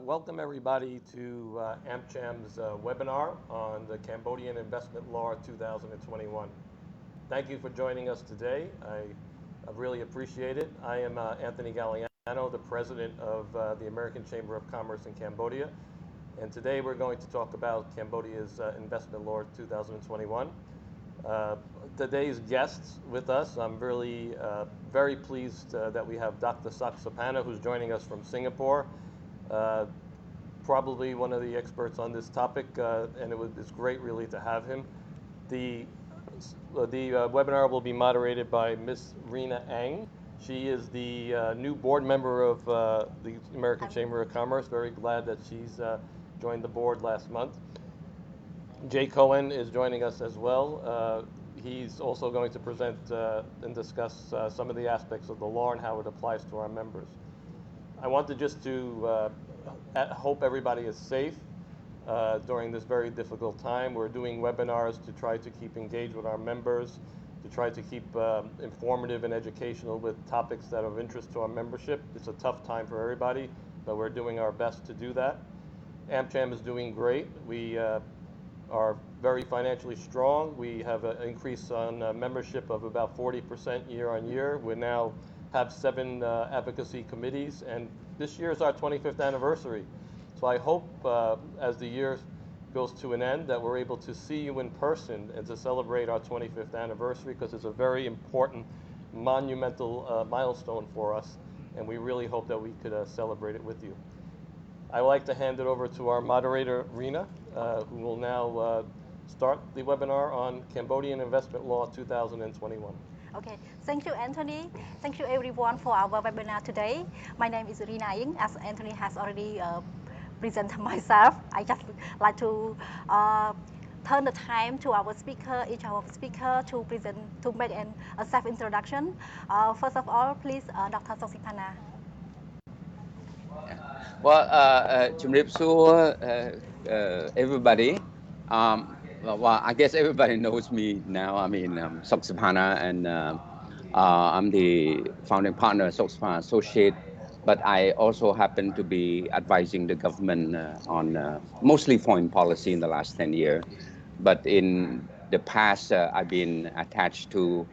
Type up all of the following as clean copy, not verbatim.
Welcome everybody to AmCham's webinar on the Cambodian Investment Law 2021. Thank you for joining us today. I really appreciate it. I am Anthony Galliano, the president of the American Chamber of Commerce in Cambodia. And today we're going to talk about Cambodia's Investment Law 2021. Today's guests with us, I'm really very pleased that we have Dr. Sok Siphana, who's joining us from Singapore. Probably one of the experts on this topic, and it's great really to have him. The webinar will be moderated by Ms. Rina Ang. She is the new board member of the American Chamber of Commerce. Very glad that she's joined the board last month. Jay Cohen is joining us as well. He's also going to present and discuss some of the aspects of the law and how it applies to our members. I wanted just to hope everybody is safe during this very difficult time. We're doing webinars to try to keep engaged with our members, to try to keep informative and educational with topics that are of interest to our membership. It's a tough time for everybody, but we're doing our best to do that. AmCham is doing great. We are very financially strong. We have an increase on membership of about 40% year on year. We now have 7 advocacy committees, and this year is our 25th anniversary. So I hope as the year goes to an end that we're able to see you in person and to celebrate our 25th anniversary, because it's a very important, monumental milestone for us, and we really hope that we could celebrate it with you. I would like to hand it over to our moderator, Rina, who will now start the webinar on Cambodian Investment Law 2021. Okay, thank you, Anthony. Thank you, everyone, for our webinar today. My name is Rina Ying. As Anthony has already presented myself, I just like to turn the time to our speaker, each of our speaker, to present, to make a self-introduction. First of all, please, Dr. Sok Siphana. Well, everybody. Well, I guess everybody knows me now. I mean, Sok Siphana, and I'm the founding partner of SokSiphana&associates, but I also happen to be advising the government on mostly foreign policy in the last 10 years. But in the past, I've been attached to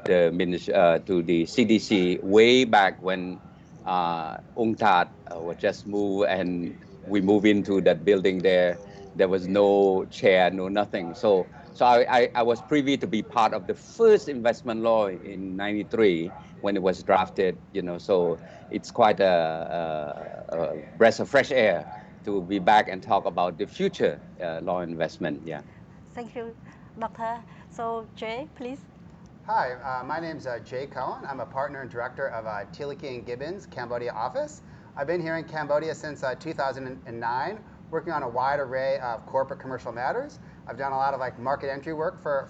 the CDC way back when UNCTAD was just moved, and we moved into that building there. There was no chair, no nothing. So I was privy to be part of the first investment law in '93 when it was drafted. You know, so it's quite a breath of fresh air to be back and talk about the future law investment. Yeah. Thank you, Doctor. So Jay, please. Hi, my name's Jay Cohen. I'm a partner and director of Tilleke Gibbins Cambodia office. I've been here in Cambodia since 2009. Working on a wide array of corporate commercial matters. I've done a lot of market entry work for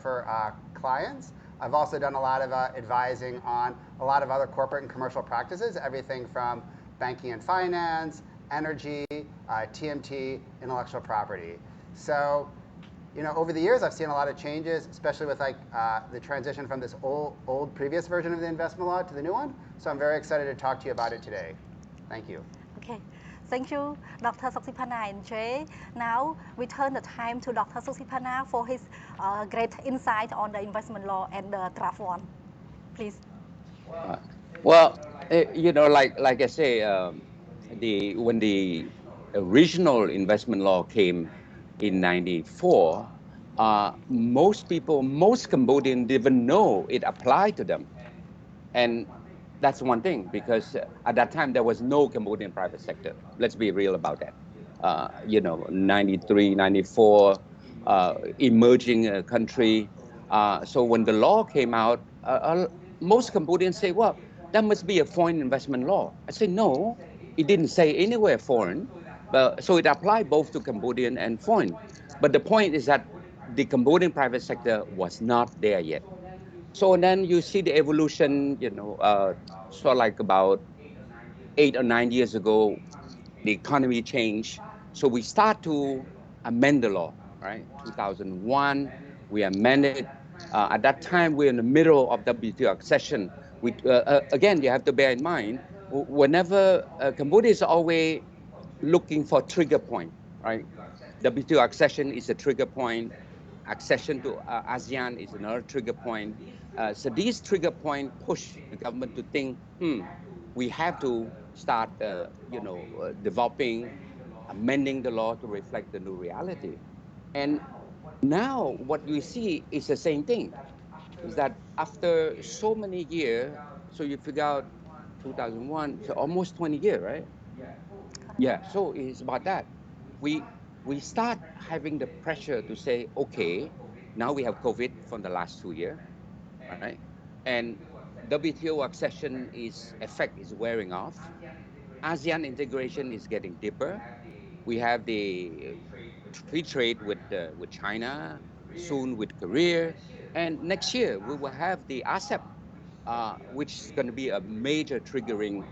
clients. I've also done a lot of advising on a lot of other corporate and commercial practices, everything from banking and finance, energy, TMT, intellectual property. So, you know, over the years I've seen a lot of changes, especially with the transition from this old previous version of the investment law to the new one. So I'm very excited to talk to you about it today. Thank you. Okay. Thank you, Dr. Sok Siphana and Jay. Now we turn the time to Dr. Sok Siphana for his great insight on the investment law and the draft one. Please. Well, you know, like I say, when the original investment law came in '94, most Cambodians didn't even know it applied to them, and that's one thing, because at that time there was no Cambodian private sector. Let's be real about that. You know, '93, '94, emerging country. So when the law came out, most Cambodians say, well, that must be a foreign investment law. I say, no, it didn't say anywhere foreign. So it applied both to Cambodian and foreign. But the point is that the Cambodian private sector was not there yet. So then you see the evolution, so like about 8 or 9 years ago, the economy changed. So we start to amend the law, right? 2001, we amended. At that time, we're in the middle of WTO accession. Again, you have to bear in mind, whenever Cambodia is always looking for trigger point, right? WTO accession is a trigger point. Accession to ASEAN is another trigger point. So these trigger point push the government to think, we have to start, developing, amending the law to reflect the new reality. And now what we see is the same thing, is that after so many years, so you figure out 2001, so almost 20 years, right? Yeah, so it's about that. We start having the pressure to say, okay, now we have COVID from the last 2 years, right? And WTO accession effect is wearing off. ASEAN integration is getting deeper. We have the free trade with China, soon with Korea, and next year we will have the ASEP, which is going to be a major triggering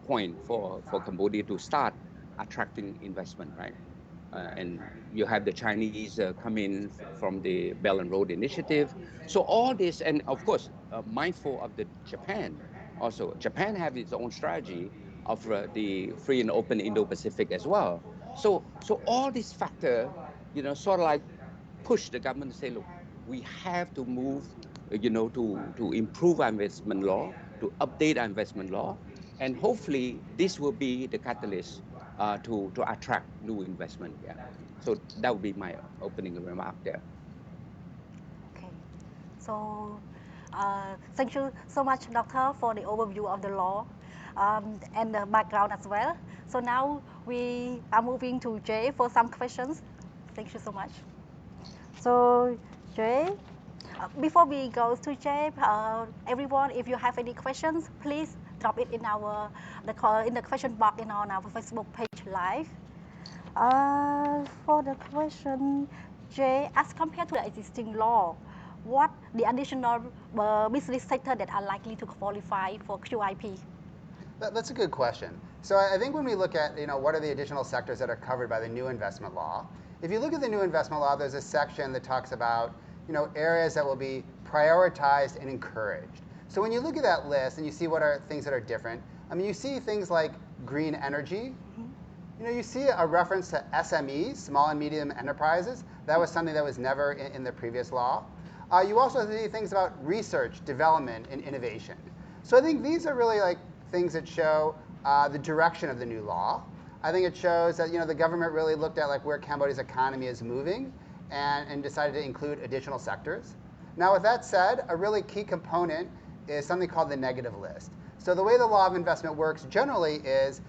point for Cambodia to start attracting investment, right? And you have the Chinese come in from the Belt and Road Initiative. So all this, and of course, mindful of the Japan also. Japan have its own strategy of the free and open Indo-Pacific as well. So all these factors, sort of like push the government to say, look, we have to move, to improve our investment law, to update our investment law, and hopefully this will be the catalyst to attract new investment. Yeah. So that would be my opening remark there. Okay. So thank you so much, Doctor, for the overview of the law and the background as well. So now we are moving to Jay for some questions. Thank you so much. So Jay, before we go to Jay, everyone, if you have any questions, please drop it in in the question box on our Facebook page live. For the question, Jay, as compared to the existing law, what the additional business sector that are likely to qualify for QIP? That's a good question. So I think when we look at, what are the additional sectors that are covered by the new investment law, if you look at the new investment law, there's a section that talks about, areas that will be prioritized and encouraged. So when you look at that list and you see what are things that are different, you see things like green energy. You see a reference to SMEs, small and medium enterprises. That was something that was never in the previous law. You also see things about research, development, and innovation. So I think these are really like things that show the direction of the new law. I think it shows that the government really looked at like where Cambodia's economy is moving and decided to include additional sectors. Now with that said, a really key component is something called the negative list. So the way the law of investment works generally is,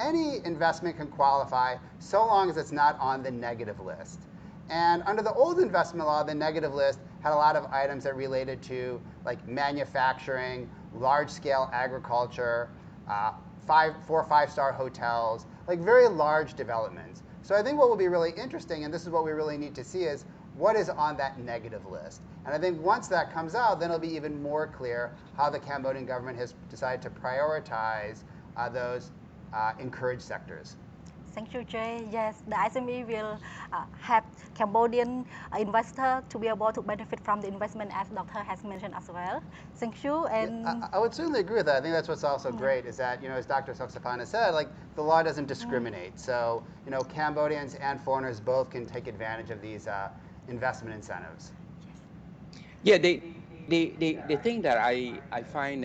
any investment can qualify so long as it's not on the negative list. And under the old investment law, the negative list had a lot of items that related to like manufacturing, large-scale agriculture, 4 or 5-star hotels, like very large developments. So I think what will be really interesting, and this is what we really need to see, is what is on that negative list. And I think once that comes out, then it'll be even more clear how the Cambodian government has decided to prioritize those encouraged sectors. Thank you, Jay. Yes, the SME will have Cambodian investor to be able to benefit from the investment, as Doctor has mentioned as well. Thank you. And yeah, I would certainly agree with that. I think that's what's also great is that, as Dr. Sok Siphana said, like the law doesn't discriminate. So, Cambodians and foreigners both can take advantage of these investment incentives. Yeah, the thing that I find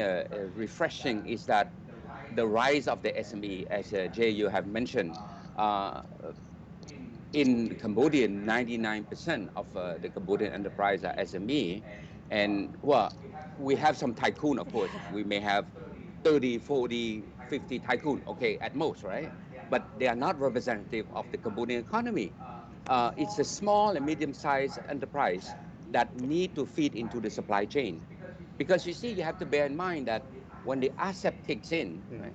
refreshing is that the rise of the SME, as Jay, you have mentioned, in Cambodia, 99% of the Cambodian enterprise are SME. And well, we have some tycoon, of course. We may have 30, 40, 50 tycoon, okay, at most, right? But they are not representative of the Cambodian economy. It's a small and medium-sized enterprise that need to feed into the supply chain. Because you see, you have to bear in mind that when the ASEP kicks in, right,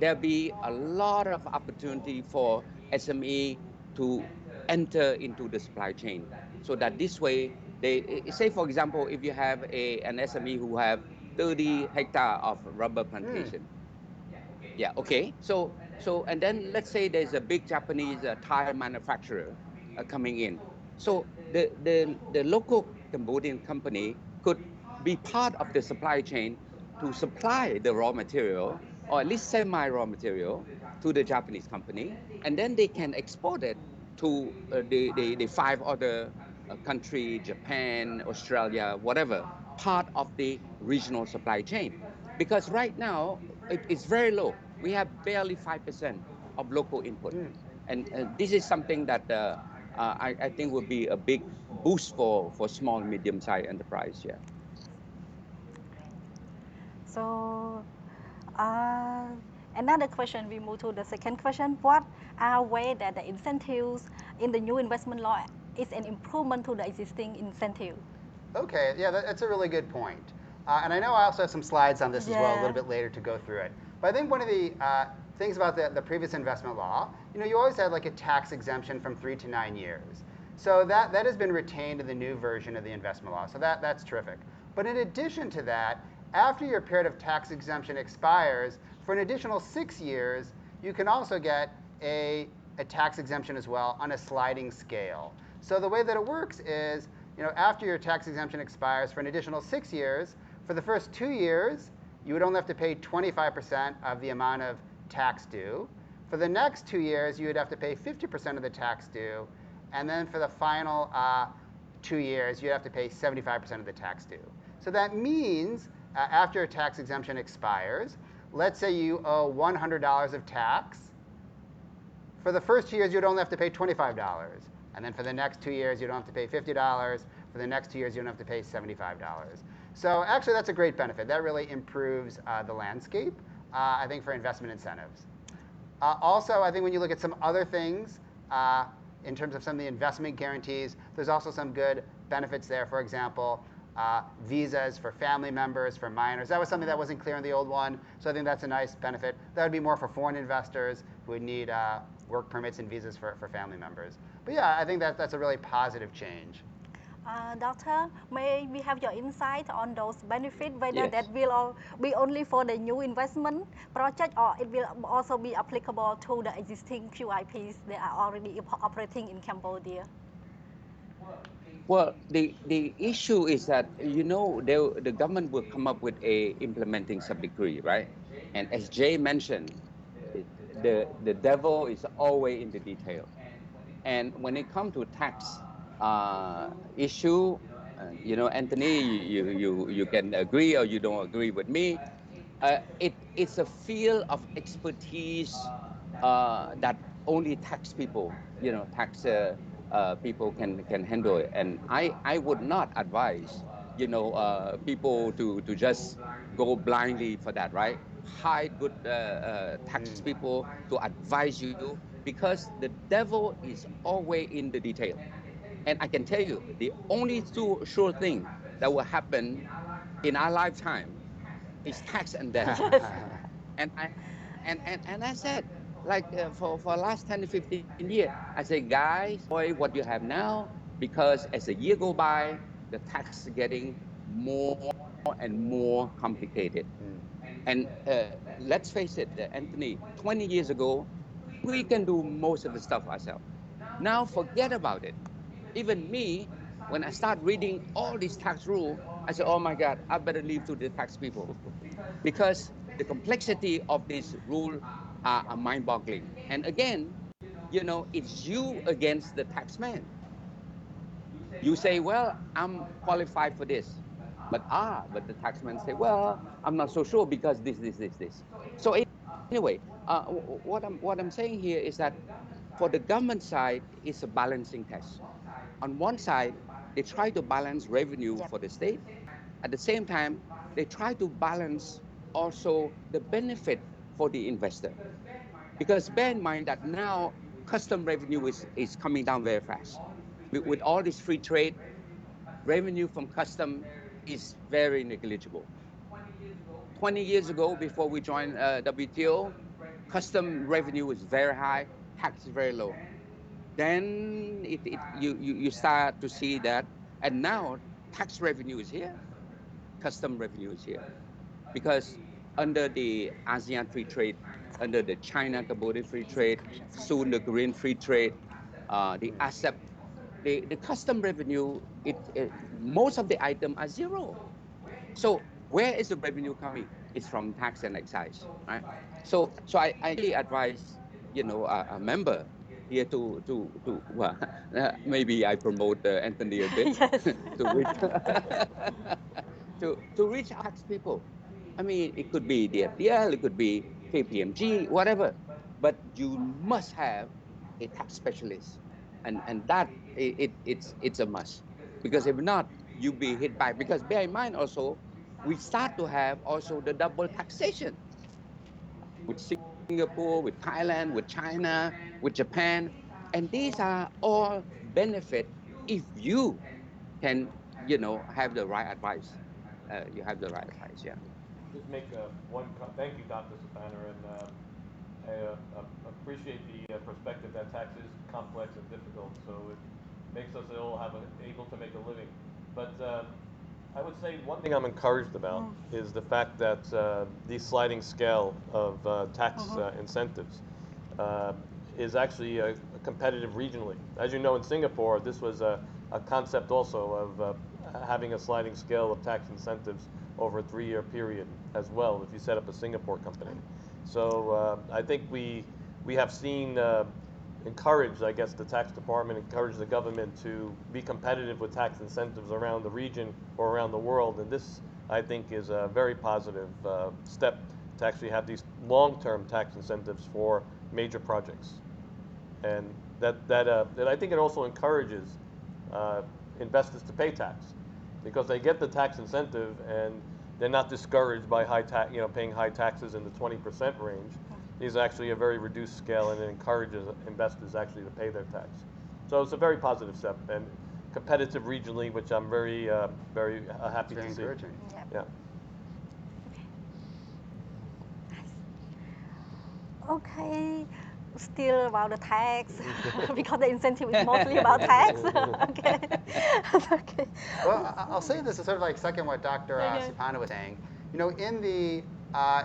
there'll be a lot of opportunity for SME to enter into the supply chain. so that this way they say, for example, if you have an SME who have 30 hectare of rubber plantation. Yeah, okay. So and then let's say there's a big Japanese tire manufacturer coming in. So the local Cambodian company could be part of the supply chain to supply the raw material, or at least semi-raw material, to the Japanese company, and then they can export it to the five other country, Japan, Australia, whatever, part of the regional supply chain. Because right now it's very low. We have barely 5% of local input, and this is something that I think would be a big boost for small medium-sized enterprise. Yeah. So, another question, we move to the second question. What are ways that the incentives in the new investment law is an improvement to the existing incentive? Okay, yeah, that's a really good point. And I know I also have some slides on this as well a little bit later to go through it. But I think one of the things about the previous investment law, you always had like a tax exemption from 3 to 9 years. So that has been retained in the new version of the investment law. So that's terrific. But in addition to that, after your period of tax exemption expires, for an additional 6 years, you can also get a tax exemption as well on a sliding scale. So the way that it works is, after your tax exemption expires for an additional 6 years, for the first 2 years, you would only have to pay 25% of the amount of tax due. For the next 2 years, you would have to pay 50% of the tax due. And then for the final 2 years, you'd have to pay 75% of the tax due. So that means after your tax exemption expires, let's say you owe $100 of tax. For the first 2 years, you'd only have to pay $25. And then for the next 2 years, you don't have to pay $50. For the next 2 years, you don't have to pay $75. So actually, that's a great benefit. That really improves the landscape, I think, for investment incentives. Also, I think when you look at some other things, in terms of some of the investment guarantees, there's also some good benefits there. For example, visas for family members, for minors. That was something that wasn't clear in the old one, so I think that's a nice benefit. That would be more for foreign investors who would need work permits and visas for family members. But yeah, I think that's a really positive change. Doctor, may we have your insight on those benefits, whether that will be only for the new investment project, or it will also be applicable to the existing QIPs that are already operating in Cambodia? Well, the issue is that, the government will come up with a implementing sub-decree, right? And as Jay mentioned, the devil is always in the detail. And when it comes to tax issue, Anthony, you can agree or you don't agree with me. It's a field of expertise that only tax people, tax people can handle it. And I would not advise, people to just go blindly for that, right? Hire good tax people to advise you, because the devil is always in the detail. And I can tell you, the only sure thing that will happen in our lifetime is tax and debt. and I said, like for last 10 to 15 years, I say, guys, enjoy what you have now, because as the year go by, the tax is getting more and more complicated. And let's face it, Anthony, 20 years ago, we can do most of the stuff ourselves. Now forget about it. Even me, when I start reading all these tax rules, I say, oh my God, I better leave to the tax people. Because the complexity of this rule are mind-boggling. And again, it's you against the taxman. You say, well, I'm qualified for this. But the taxman say, well, I'm not so sure because this. So anyway, what I'm saying here is that for the government side, it's a balancing test. On one side, they try to balance revenue for the state. At the same time, they try to balance also the benefit for the investor. Because bear in mind that now custom revenue is coming down very fast. With all this free trade, revenue from custom is very negligible. 20 years ago, before we joined WTO, custom revenue was very high, tax is very low. then you start to see that, and now tax revenue is here, custom revenue is here, because under the ASEAN free trade, under the China Cambodia free trade, soon the Korean free trade, the ASEP, the custom revenue, most of the items are zero. So where is the revenue coming? It's from tax and excise, right? So I really advise, a member here to well, maybe I promote Anthony a bit Yes. to reach to reach out to people. I mean, it could be the FDL, it could be KPMG, whatever, but you must have a tax specialist, and that it's a must, because if not, you be hit by, because bear in mind also, we start to have also the double taxation with Singapore, with Thailand, with China, with Japan, and these are all benefit if you can, have the right advice. You have the right advice, yeah. Just make thank you, Dr. Siphana, and I appreciate the perspective that tax is complex and difficult, so it makes us all able to make a living. But I would say one thing I'm encouraged about is the fact that the sliding scale of tax incentives is actually competitive regionally. As you know, in Singapore, this was a concept also of having a sliding scale of tax incentives over a 3-year period as well, if you set up a Singapore company. So I think we have seen encouraged, I guess, the tax department, encourage the government to be competitive with tax incentives around the region or around the world. And this, I think, is a very positive step to actually have these long-term tax incentives for major projects. And that I think it also encourages investors to pay tax, because they get the tax incentive and they're not discouraged by paying high taxes in the 20% range. These are actually a very reduced scale, and it encourages investors actually to pay their tax. So it's a very positive step and competitive regionally, which I'm very happy to see. Encouraging. Yeah. Okay, still about the tax, because the incentive is mostly about tax. Okay. Okay. Well, I'll say this is sort of like second what Dr. Siphana was saying. In the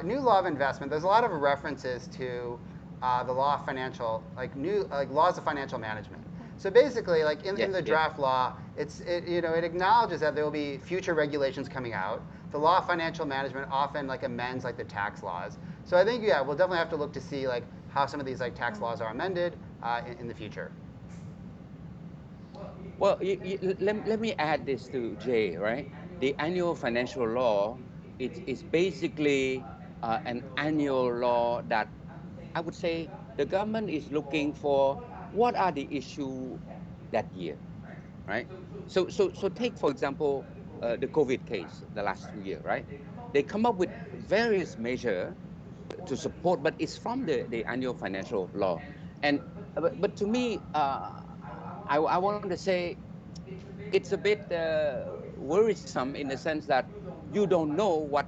new law of investment, there's a lot of references to the law of financial, laws of financial management. So basically, in the draft law, it acknowledges that there will be future regulations coming out. The law of financial management often amends the tax laws. So I think we'll definitely have to look to see how some of these tax laws are amended in the future. Well, let me add this to Jay, right? The annual financial law, it's basically an annual law that I would say the government is looking for what are the issue that year, right? So take, for example, the COVID case, the last 2 years, right? They come up with various measures to support, but it's from the annual financial law. And but to me, I want to say it's a bit worrisome in the sense that you don't know what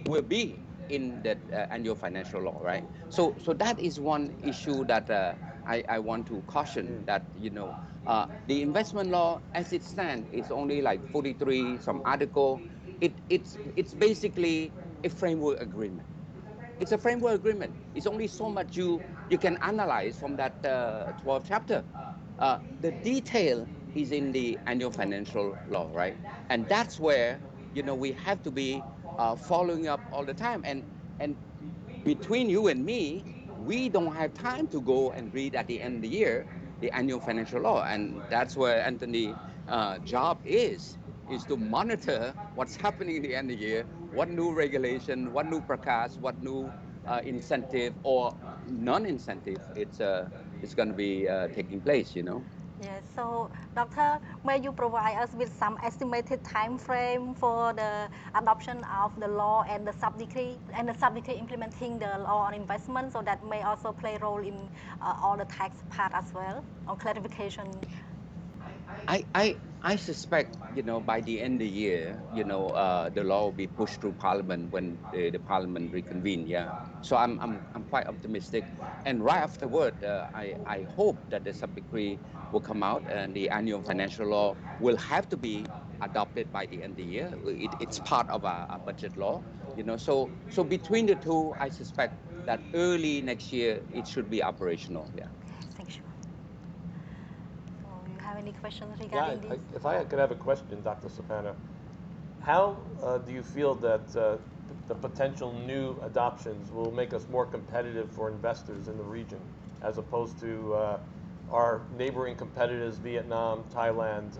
will be in that annual financial law, right? So that is one issue that I want to caution that the investment law as it stands is only 43 some article. It's basically a framework agreement. It's a framework agreement. It's only so much you can analyze from that 12th chapter. The detail is in the annual financial law, right? And that's where we have to be following up all the time. And between you and me, we don't have time to go and read at the end of the year the annual financial law, and that's where Anthony's job is to monitor what's happening in the end of the year, what new regulation, what new prakas, what new incentive or non-incentive it's going to be taking place, Yes, so Doctor, may you provide us with some estimated time frame for the adoption of the law and the sub-decree implementing the law on investment, so that may also play a role in all the tax part as well, or clarification? I suspect, by the end of the year, the law will be pushed through Parliament when the Parliament reconvene. Yeah. So I'm quite optimistic. And right afterward, I hope that the sub-decree will come out and the annual financial law will have to be adopted by the end of the year. It's part of our budget law, So between the two, I suspect that early next year it should be operational. Yeah. Thank you. So you have any questions Yeah, regarding this? if I could have a question, Dr. Siphana, how do you feel that the potential new adoptions will make us more competitive for investors in the region, as opposed to our neighboring competitors, Vietnam, Thailand,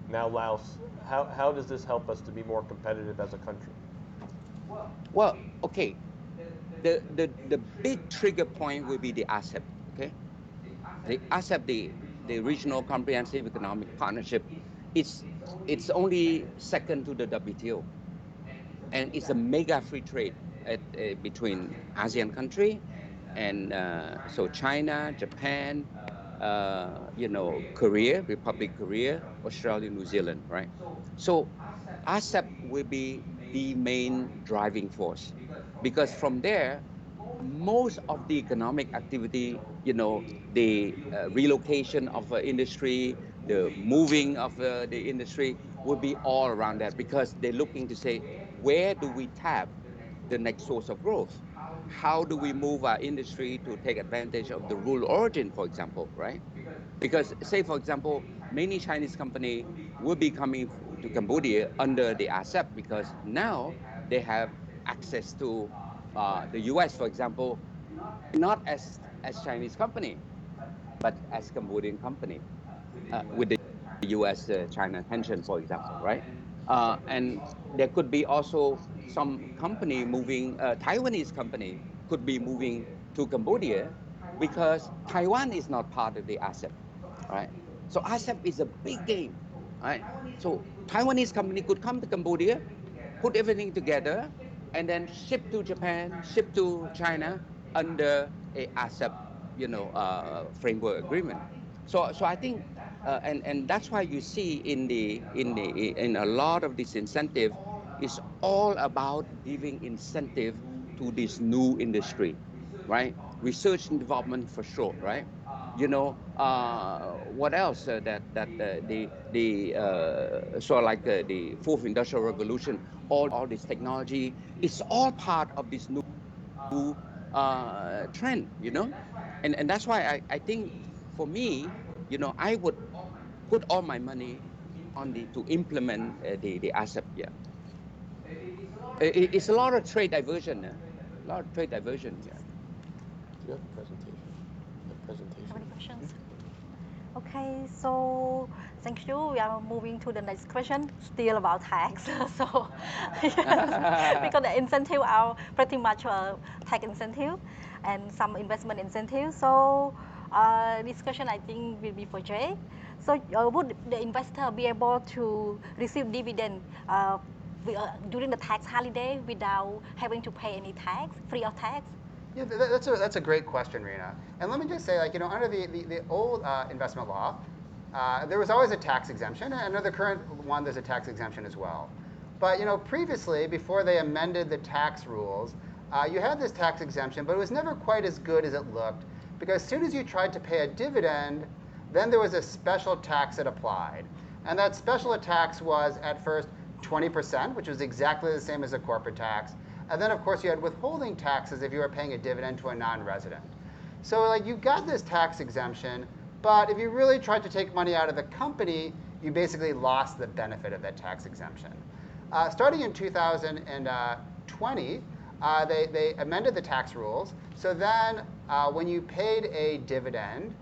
now Laos? How does this help us to be more competitive as a country? Well, okay. The big trigger point will be the ASEP. Okay, the ASEP, the Regional Comprehensive Economic Partnership, it's only second to the WTO, and it's a mega free trade between ASEAN country and so China, Japan, Korea, Republic Korea, Australia, New Zealand, right? So ASEP will be the main driving force, because from there, most of the economic activity, the relocation of industry, the moving of the industry will be all around that, because they're looking to say, where do we tap the next source of growth? How do we move our industry to take advantage of the rural origin, for example, right? Because, say, for example, many Chinese companies will be coming to Cambodia under the ASEP, because now they have access to the US, for example, not as Chinese company, but as Cambodian company, with the US-China tension, for example, right? And there could be also some company moving, Taiwanese company could be moving to Cambodia, because Taiwan is not part of the ASEP, right? So ASEP is a big game, right? So Taiwanese company could come to Cambodia, put everything together, and then ship to Japan, ship to China under a ASEP, framework agreement. So I think, and that's why you see in a lot of this incentive, is all about giving incentive to this new industry, right? Research and development for sure, right? What else that the sort of like the fourth industrial revolution, all this technology, it's all part of this new trend, and that's why I think, for me, I would put all my money on to implement the ASEP. Yeah, it's a lot of trade diversion. A lot of trade diversion. Yeah. Do you have a presentation? Have any questions? Okay, so thank you. We are moving to the next question, still about tax. So, yes, because the incentive are pretty much tax incentive and some investment incentive. So, this question I think will be for Jay. So, would the investor be able to receive dividend during the tax holiday without having to pay any tax, free of tax? Yeah, that's a great question, Rina. And let me just say, under the old investment law, there was always a tax exemption, and under the current one, there's a tax exemption as well. But previously, before they amended the tax rules, you had this tax exemption, but it was never quite as good as it looked, because as soon as you tried to pay a dividend, then there was a special tax that applied. And that special tax was, at first, 20%, which was exactly the same as a corporate tax. And then, of course, you had withholding taxes if you were paying a dividend to a non-resident. So you got this tax exemption, but if you really tried to take money out of the company, you basically lost the benefit of that tax exemption. Starting in 2020, they amended the tax rules. So then when you paid a dividend,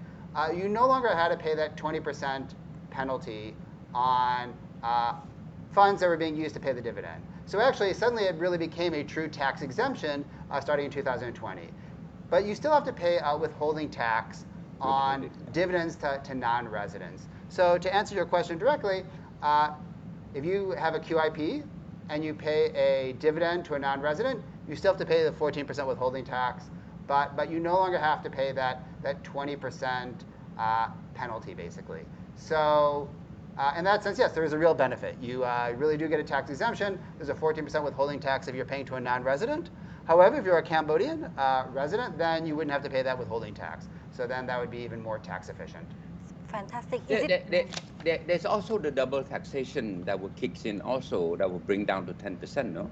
you no longer had to pay that 20% penalty on funds that were being used to pay the dividend. So actually, suddenly it really became a true tax exemption starting in 2020. But you still have to pay withholding tax on dividends to non-residents. So to answer your question directly, if you have a QIP and you pay a dividend to a non-resident, you still have to pay the 14% withholding tax, but you no longer have to pay that 20% penalty, basically. So in that sense, yes, there is a real benefit. You really do get a tax exemption. There's a 14% withholding tax if you're paying to a non-resident. However, if you're a Cambodian resident, then you wouldn't have to pay that withholding tax. So then that would be even more tax efficient. Fantastic. Is it? There's also the double taxation that will kick in also, that will bring down to 10%, no?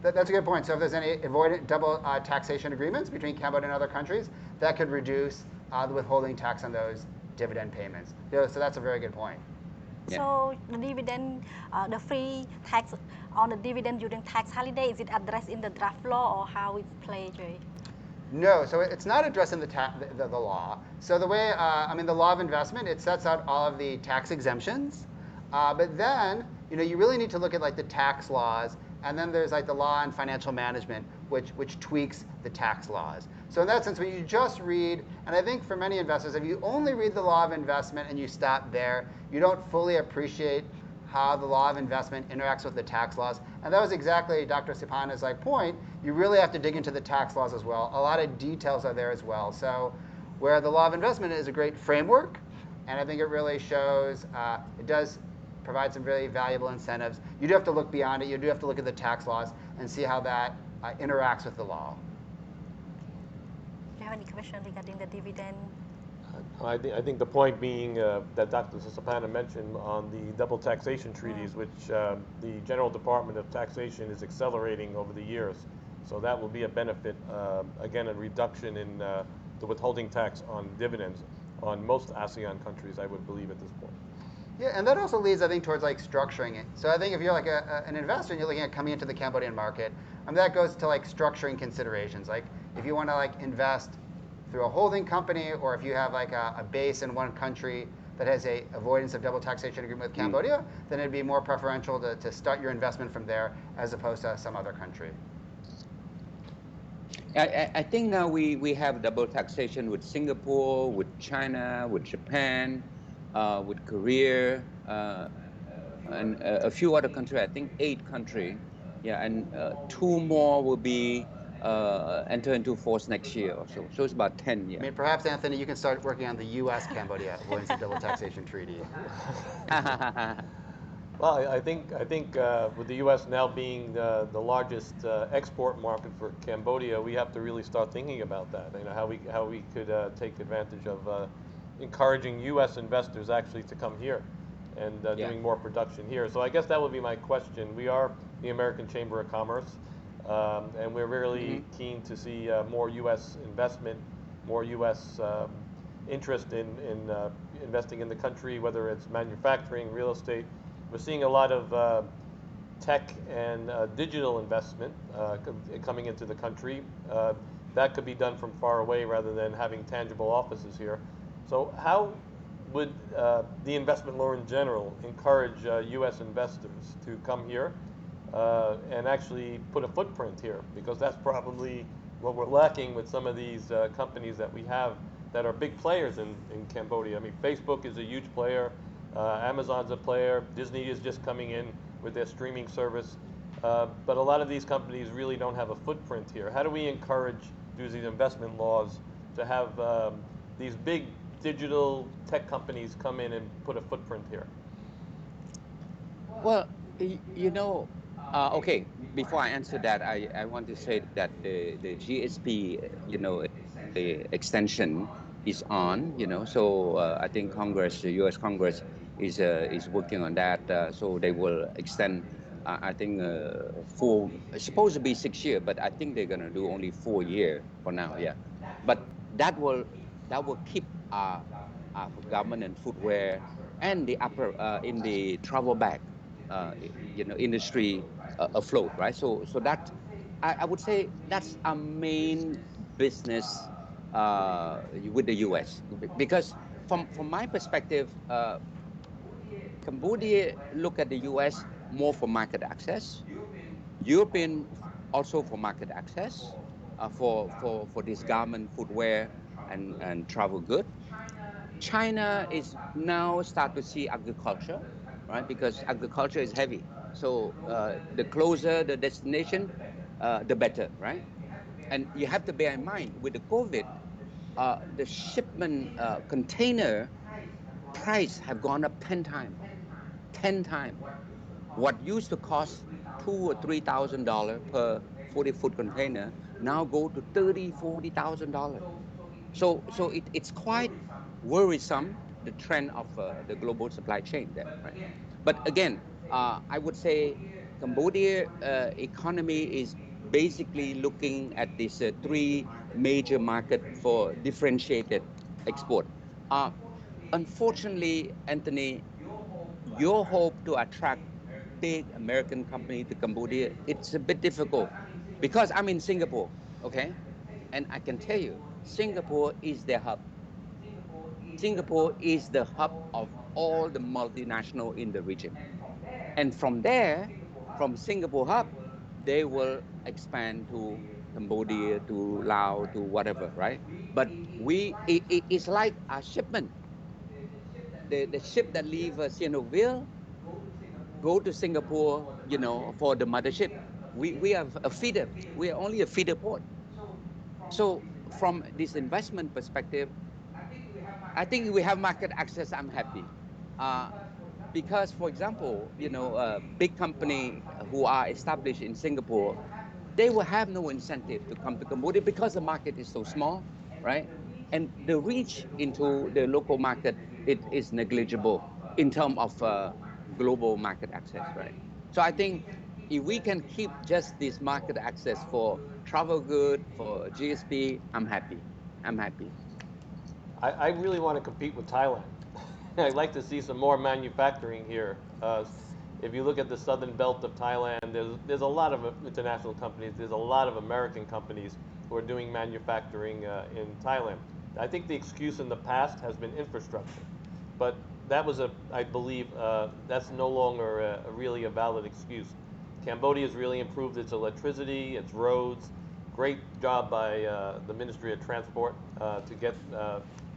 That's a good point. So if there's any double taxation agreements between Cambodia and other countries, that could reduce the withholding tax on those dividend payments. So that's a very good point. Yeah. So the dividend, the free tax on the dividend during tax holiday, is it addressed in the draft law or how it's played, Jay? No, so it's not addressed in the law. So the way, the law of investment, it sets out all of the tax exemptions, but then, you really need to look at like the tax laws, and then there's like the law on financial management, which tweaks the tax laws. So in that sense, when you just read, and I think for many investors, if you only read the law of investment and you stop there, you don't fully appreciate how the law of investment interacts with the tax laws. And that was exactly Dr. Siphana's point. You really have to dig into the tax laws as well. A lot of details are there as well. So where the law of investment is a great framework, and I think it really shows, it does provide some really valuable incentives. You do have to look beyond it. You do have to look at the tax laws and see how that interacts with the law. Do you have any question regarding the dividend? I think the point being that Dr. Siphana mentioned on the double taxation treaties, which the General Department of Taxation is accelerating over the years. So that will be a benefit, again, a reduction in the withholding tax on dividends on most ASEAN countries, I would believe at this point. Yeah, and that also leads, I think, towards like structuring it. So I think if you're like an investor and you're looking at coming into the Cambodian market, that goes to like structuring considerations. Like if you want to like invest through a holding company, or if you have like a base in one country that has a avoidance of double taxation agreement with Cambodia, then it'd be more preferential to start your investment from there as opposed to some other country. I think now we have double taxation with Singapore, with China, with Japan, with Korea, and a few other countries. I think 8 countries. Yeah, and 2 more will be enter into force next year or so. So it's about 10 years. Perhaps, Anthony, you can start working on the U.S.-Cambodia avoidance of double taxation treaty. Well, I think with the U.S. now being the largest export market for Cambodia, we have to really start thinking about that. How we could take advantage of encouraging U.S. investors actually to come here and doing more production here. So I guess that would be my question. We are the American Chamber of Commerce, and we're really keen to see more U.S. investment, more U.S. interest in investing in the country, whether it's manufacturing, real estate. We're seeing a lot of tech and digital investment coming into the country. That could be done from far away rather than having tangible offices here. So how would the investment law in general encourage U.S. investors to come here and actually put a footprint here? Because that's probably what we're lacking with some of these companies that we have that are big players in Cambodia. Facebook is a huge player. Amazon's a player. Disney is just coming in with their streaming service. But a lot of these companies really don't have a footprint here. How do we encourage, through these investment laws, to have these big digital tech companies come in and put a footprint here? Well, okay, before I answer that, I want to say that the GSP, the extension is on, so I think Congress, the U.S. Congress is working on that, so they will extend, I think, it's supposed to be 6 years, but I think they're going to do only 4 years for now, yeah. But that will keep our garment and footwear and the in the travel bag, industry afloat, right? So that, I would say that's our main business with the U.S. Because from my perspective, Cambodia look at the U.S. more for market access, European also for market access, for this garment, footwear, and travel good. China is now start to see agriculture, right? Because agriculture is heavy. So the closer the destination, the better, right? And you have to bear in mind with the COVID, the shipment container price have gone up 10 times. 10 times. What used to cost $2,000 or $3,000 per 40-foot container now go to $30,000, $40,000. So it's quite worrisome, the trend of the global supply chain there, right? But again, I would say Cambodia economy is basically looking at these three major markets for differentiated export. Unfortunately, Anthony, your hope to attract big American company to Cambodia, it's a bit difficult because I'm in Singapore, okay? And I can tell you, Singapore is the hub. Singapore is the hub of all the multinational in the region. And from there, from Singapore hub, they will expand to Cambodia, to Laos, to whatever, right? But it's like a shipment. The ship that leave Sihanoukville go to Singapore, for the mothership. We have a feeder. We are only a feeder port. So from this investment perspective, I think we have market access. I'm happy. Because, for example, big company who are established in Singapore, they will have no incentive to come to Cambodia because the market is so small, right? And the reach into the local market, it is negligible in terms of global market access, right? So I think if we can keep just this market access for travel good, for GSP, I'm happy. I'm happy. I really want to compete with Thailand. I'd like to see some more manufacturing here. If you look at the southern belt of Thailand, there's a lot of international companies. There's a lot of American companies who are doing manufacturing in Thailand. I think the excuse in the past has been infrastructure, but that was I believe, that's no longer really a valid excuse. Cambodia has really improved its electricity, its roads. Great job by the Ministry of Transport to get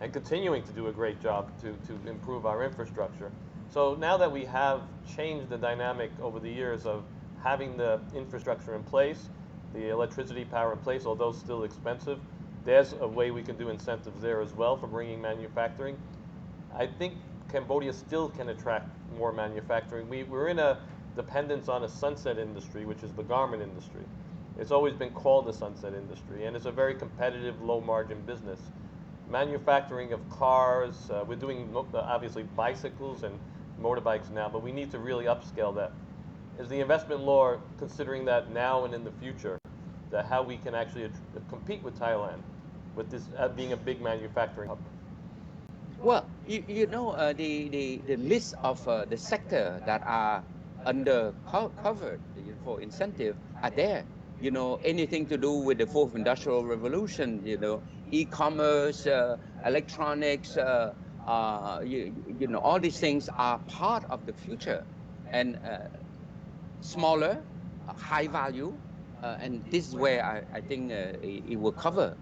and continuing to do a great job to improve our infrastructure. So now that we have changed the dynamic over the years of having the infrastructure in place, the electricity power in place, although still expensive, there's a way we can do incentives there as well for bringing manufacturing. I think Cambodia still can attract more manufacturing. We're in a dependence on a sunset industry, which is the garment industry. It's always been called the sunset industry, and it's a very competitive, low-margin business. Manufacturing of cars, we're doing obviously bicycles and motorbikes now, but we need to really upscale that. Is the investment law considering that now and in the future, that how we can actually compete with Thailand, with this being a big manufacturing hub? Well, the list of the sector that are under covered for incentive are there. Anything to do with the fourth industrial revolution, e-commerce, electronics, all these things are part of the future, and smaller, high value, and this is where I think it will cover.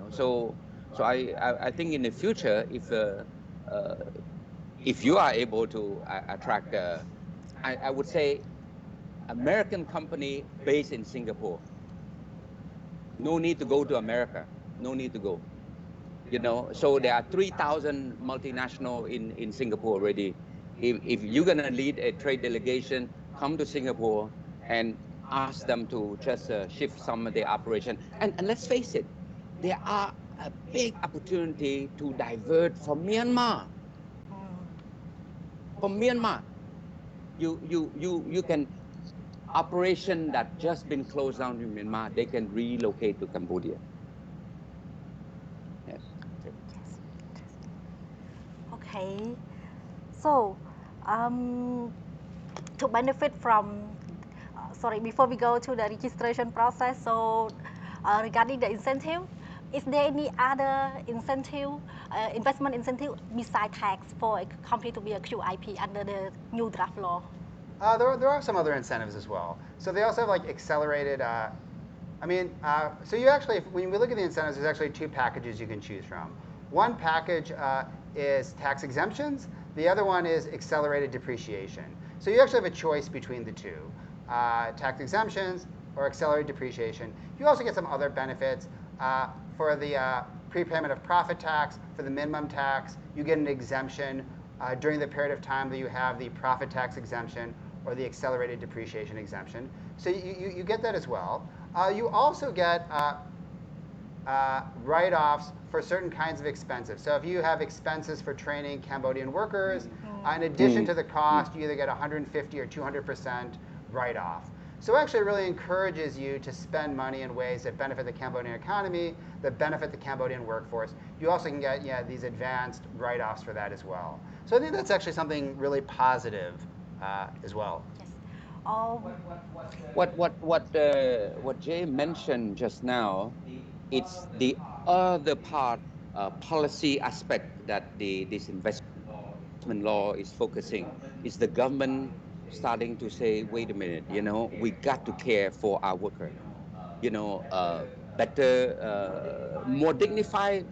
So I think in the future, if you are able to attract, I would say, American company based in Singapore. No need to go to America. No need to go. So there are 3,000 multinational in Singapore already. If you're gonna lead a trade delegation, come to Singapore and ask them to just shift some of their operation. And let's face it, there are a big opportunity to divert from Myanmar. From Myanmar, you can operation that just been closed down in Myanmar, they can relocate to Cambodia. Yes. Okay. So, to benefit from, before we go to the registration process, so regarding the incentive, is there any other incentive, investment incentive besides tax for a company to be a QIP under the new draft law? There are some other incentives as well. So they also have like accelerated, so you actually, when we look at the incentives, there's actually two packages you can choose from. One package is tax exemptions. The other one is accelerated depreciation. So you actually have a choice between the two, tax exemptions or accelerated depreciation. You also get some other benefits for the prepayment of profit tax, for the minimum tax. You get an exemption during the period of time that you have the profit tax exemption or the accelerated depreciation exemption. So you get that as well. You also get write-offs for certain kinds of expenses. So if you have expenses for training Cambodian workers, in addition to the cost, you either get 150 or 200% write-off. So actually it really encourages you to spend money in ways that benefit the Cambodian economy, that benefit the Cambodian workforce. You also can get these advanced write-offs for that as well. So I think that's actually something really positive as well. Yes. What Jay mentioned just now, it's the other part, policy aspect that this investment law is focusing. Is the government starting to say, wait a minute, we got to care for our worker, better, more dignified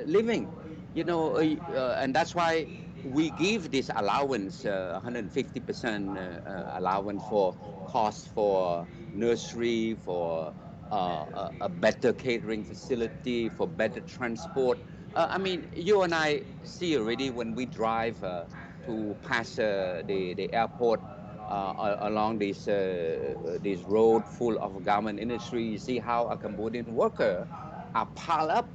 living, and that's why we give this allowance, 150% allowance for cost for nursery, for a better catering facility, for better transport. I mean, you and I see already when we drive to pass the airport along this road full of garment industry. You see how a Cambodian worker are piled up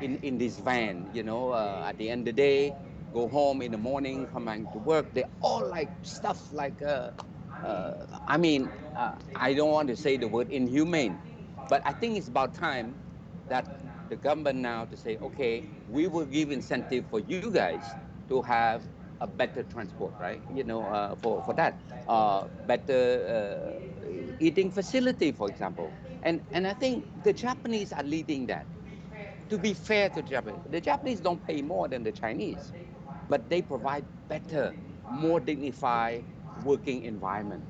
in this van, at the end of the day, go home in the morning, come back to work. They all like stuff like, I mean, I don't want to say the word inhumane, but I think it's about time that the government now to say, okay, we will give incentive for you guys to have a better transport, right? For that, better eating facility, for example. And I think the Japanese are leading that. To be fair to the Japanese don't pay more than the Chinese, but they provide better, more dignified working environment.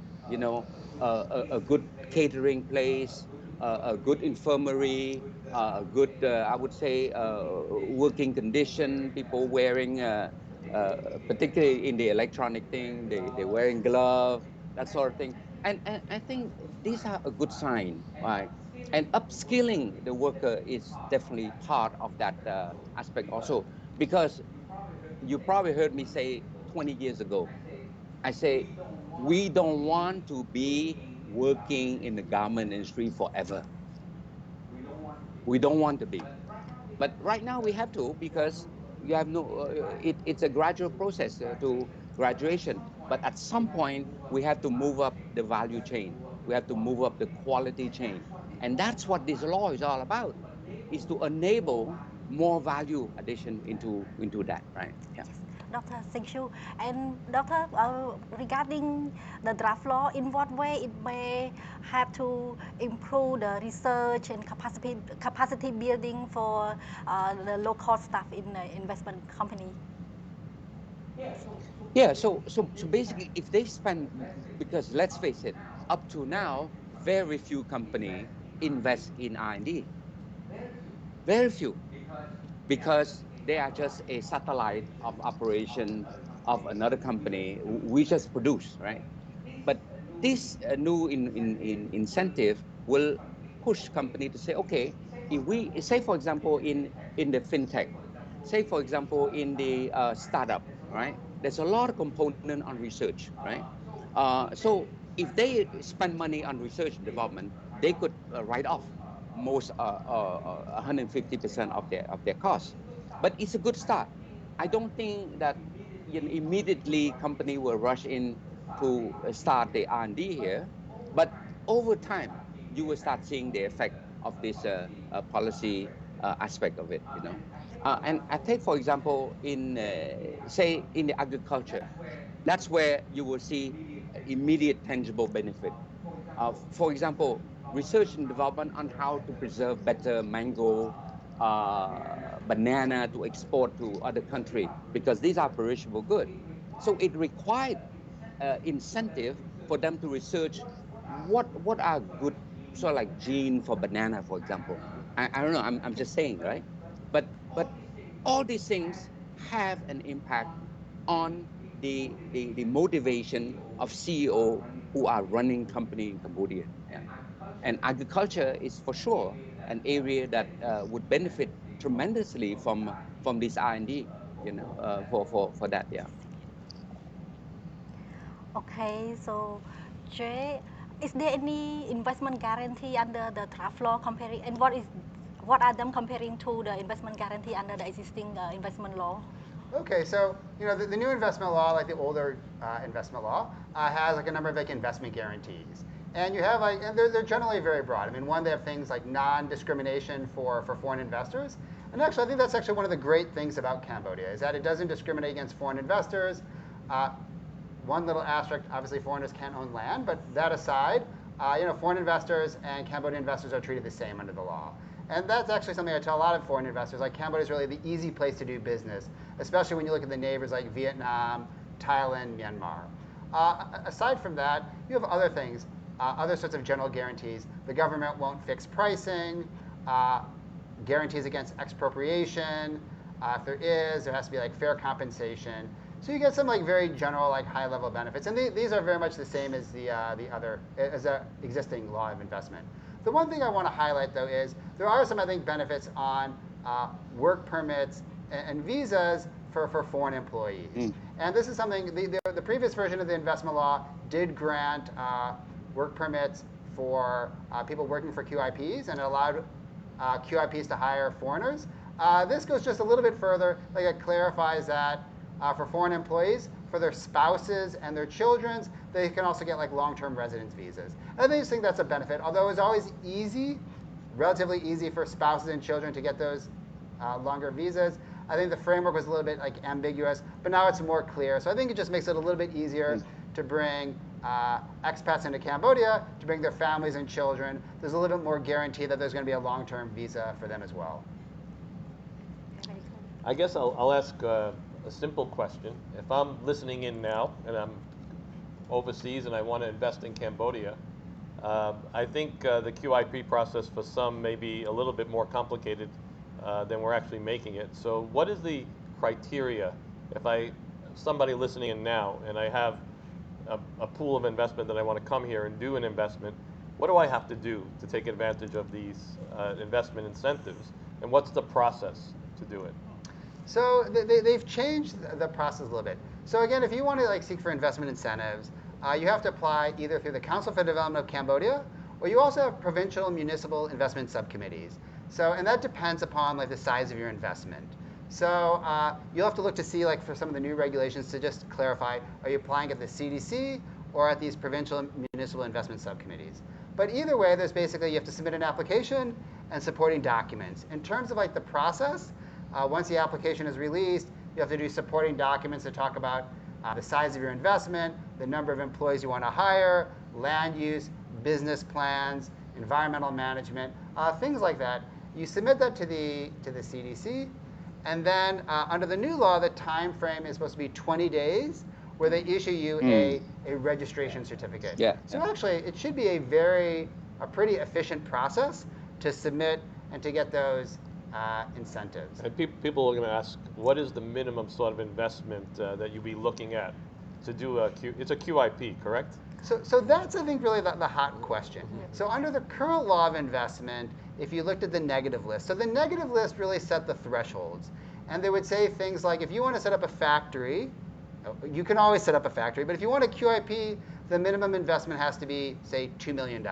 A good catering place, a good infirmary, a good, I would say, working condition. People wearing, particularly in the electronic thing, they're wearing gloves, that sort of thing. And I think these are a good sign, right? And upskilling the worker is definitely part of that aspect also, because you probably heard me say 20 years ago, I say, we don't want to be working in the garment industry forever. We don't want to be. But right now we have to, because you have it's a gradual process to graduation. But at some point, we have to move up the value chain. We have to move up the quality chain. And that's what this law is all about, is to enable more value addition into that, right? Yeah. Doctor, thank you. And Doctor, regarding the draft law, in what way it may have to improve the research and capacity building for the local staff in the investment company? Yeah, so basically, if they spend, because let's face it, up to now, very few companies invest in R&D. Very few, because they are just a satellite of operation of another company. We just produce, right? But this new incentive will push company to say, okay, if we say, for example, in the fintech, say, for example, in the startup, right? There's a lot of component on research, right? So if they spend money on research and development, they could write off most 150% of their costs. But it's a good start. I don't think that immediately company will rush in to start the R&D here, but over time you will start seeing the effect of this policy aspect of it. And I take, for example, in say in the agriculture, that's where you will see immediate tangible benefit. For example, research and development on how to preserve better mango, banana to export to other countries, because these are perishable goods. So it required incentive for them to research what are good sort of like gene for banana, for example. I don't know, I'm just saying, right? But all these things have an impact on the motivation of CEO who are running company in Cambodia. Yeah. And agriculture is for sure an area that would benefit tremendously from this R&D. for that. Yeah. Okay, so Jay, is there any investment guarantee under the draft law comparing, and what are them comparing to the investment guarantee under the existing investment law? Okay, so the new investment law, like the older investment law, has like a number of like investment guarantees, and you have and they're generally very broad. I mean, one, they have things like non-discrimination for foreign investors, and actually I think that's actually one of the great things about Cambodia is that it doesn't discriminate against foreign investors. One little asterisk, obviously foreigners can't own land, but that aside, foreign investors and Cambodian investors are treated the same under the law. And that's actually something I tell a lot of foreign investors, like Cambodia is really the easy place to do business, especially when you look at the neighbors like Vietnam, Thailand, Myanmar. Aside from that, you have other things, other sorts of general guarantees. The government won't fix pricing, guarantees against expropriation. If there has to be like fair compensation. So you get some like very general, like high-level benefits, and these are very much the same as the existing law of investment. The one thing I want to highlight though is there are some, I think, benefits on work permits and visas for foreign employees. And this is something the previous version of the investment law did grant work permits for people working for QIPs, and it allowed QIPs to hire foreigners. This goes just a little bit further. Like it clarifies that for foreign employees, for their spouses and their children, they can also get like long-term residence visas. And I just think that's a benefit. Although it's always relatively easy for spouses and children to get those longer visas, I think the framework was a little bit like ambiguous, but now it's more clear. So I think it just makes it a little bit easier to bring expats into Cambodia, to bring their families and children. There's a little bit more guarantee that there's going to be a long-term visa for them as well. I guess I'll ask a simple question. If I'm listening in now and I'm overseas and I want to invest in Cambodia, I think the QIP process for some may be a little bit more complicated than we're actually making it. So what is the criteria if somebody listening in now and I have a pool of investment that I want to come here and do an investment, what do I have to do to take advantage of these investment incentives, and what's the process to do it? So they've changed the process a little bit. So again, if you want to seek for investment incentives, you have to apply either through the Council for Development of Cambodia, or you also have provincial municipal investment subcommittees. So, and that depends upon the size of your investment. So you'll have to look to see for some of the new regulations to just clarify, are you applying at the CDC or at these provincial municipal investment subcommittees? But either way, there's basically, you have to submit an application and supporting documents. In terms of the process, once the application is released, you have to do supporting documents that talk about the size of your investment, the number of employees you want to hire, land use, business plans, environmental management, things like that. You submit that to the CDC, and then under the new law, the time frame is supposed to be 20 days, where they issue you a registration certificate. Yeah. So actually, it should be a pretty efficient process to submit and to get those incentives. And people are going to ask, what is the minimum sort of investment that you'd be looking at to do it's a QIP, correct? So that's, I think, really the hot question. So under the current law of investment, if you looked at the negative list, so the negative list really set the thresholds. And they would say things like, if you want to set up a factory, you can always set up a factory, but if you want a QIP, the minimum investment has to be, say, $2 million.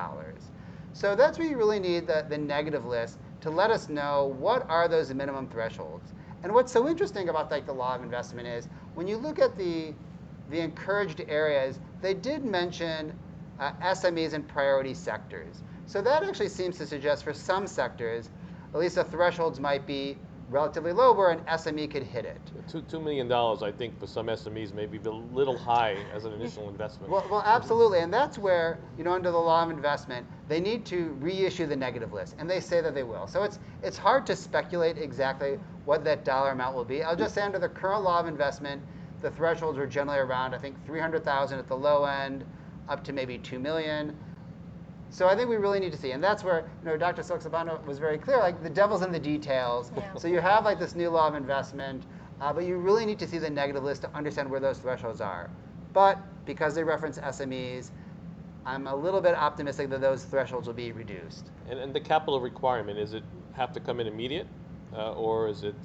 So that's where you really need the negative list to let us know what are those minimum thresholds. And what's so interesting about the law of investment is when you look at the encouraged areas, they did mention SMEs in priority sectors. So that actually seems to suggest for some sectors, at least the thresholds might be relatively low where an SME could hit it. $2 million, I think, for some SMEs may be a little high as an initial investment. Well, absolutely, and that's where, under the law of investment, they need to reissue the negative list, and they say that they will. So it's hard to speculate exactly what that dollar amount will be. I'll just say under the current law of investment, the thresholds are generally around, I think, 300,000 at the low end, up to maybe 2 million. So I think we really need to see, and that's where Dr. Sok Siphana was very clear. The devil's in the details. Yeah. So you have this new law of investment, but you really need to see the negative list to understand where those thresholds are. But because they reference SMEs, I'm a little bit optimistic that those thresholds will be reduced. And the capital requirement, is it have to come in immediate? or is it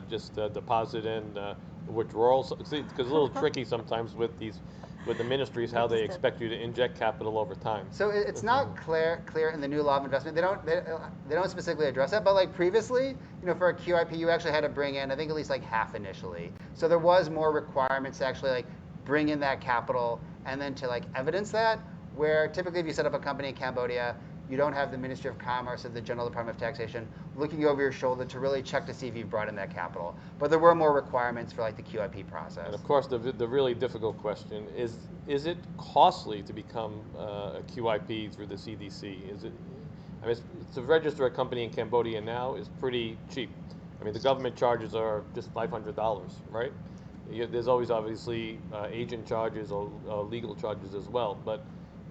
just deposit and withdrawal? See, because it's a little tricky sometimes with the ministries how they expect you to inject capital over time. So it's not clear in the new law of investment. They don't specifically address that, but like previously, for a QIP, you actually had to bring in, I think, at least like half initially. So there was more requirements to actually like bring in that capital and then to like evidence that. Where typically, if you set up a company in Cambodia, you don't have the Ministry of Commerce or the General Department of Taxation looking over your shoulder to really check to see if you've brought in that capital. But there were more requirements for like the QIP process. And of course, the really difficult question is it costly to become a QIP through the CDC? Is it? I mean, to register a company in Cambodia now is pretty cheap. I mean, the government charges are just $500, right? There's always obviously agent charges or legal charges as well, but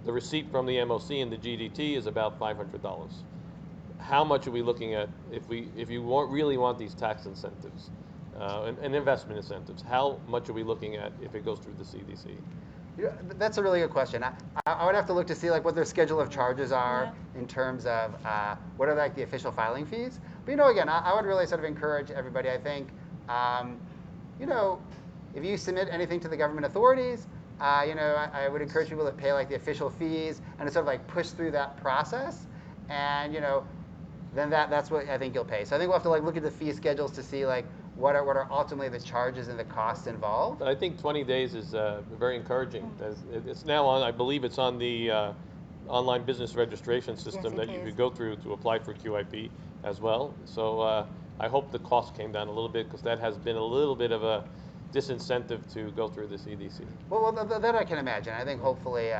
the receipt from the MOC and the GDT is about $500. How much are we looking at if you really want these tax incentives and investment incentives? How much are we looking at if it goes through the CDC? That's a really good question. I would have to look to see like what their schedule of charges are in terms of what are like the official filing fees. But again, I would really sort of encourage everybody. I think if you submit anything to the government authorities, I would encourage people to pay like the official fees and to sort of like push through that process, and then that's what I think you'll pay. So I think we'll have to like look at the fee schedules to see like what are ultimately the charges and the costs involved. But I think 20 days is very encouraging. It's now on, I believe it's on the online business registration system that you could go through to apply for QIP as well. So I hope the cost came down a little bit, because that has been a little bit of a disincentive to go through the CDC. Well, that I can imagine. I think hopefully,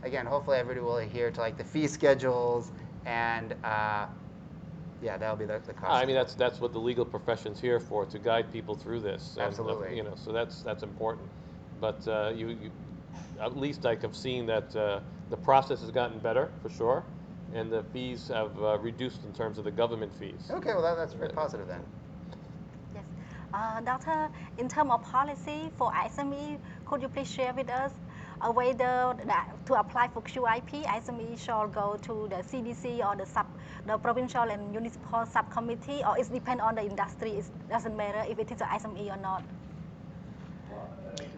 hopefully everybody will adhere to like the fee schedules, and that'll be the cost. I mean, that's what the legal profession's here for, to guide people through this. Absolutely. And, so that's important. But you at least I have seen that the process has gotten better for sure, and the fees have reduced in terms of the government fees. Okay, well that's very positive then. Doctor, in terms of policy for SME, could you please share with us whether to apply for QIP, SME shall go to the CDC or the provincial and municipal subcommittee, or it depends on the industry? It doesn't matter if it is a SME or not.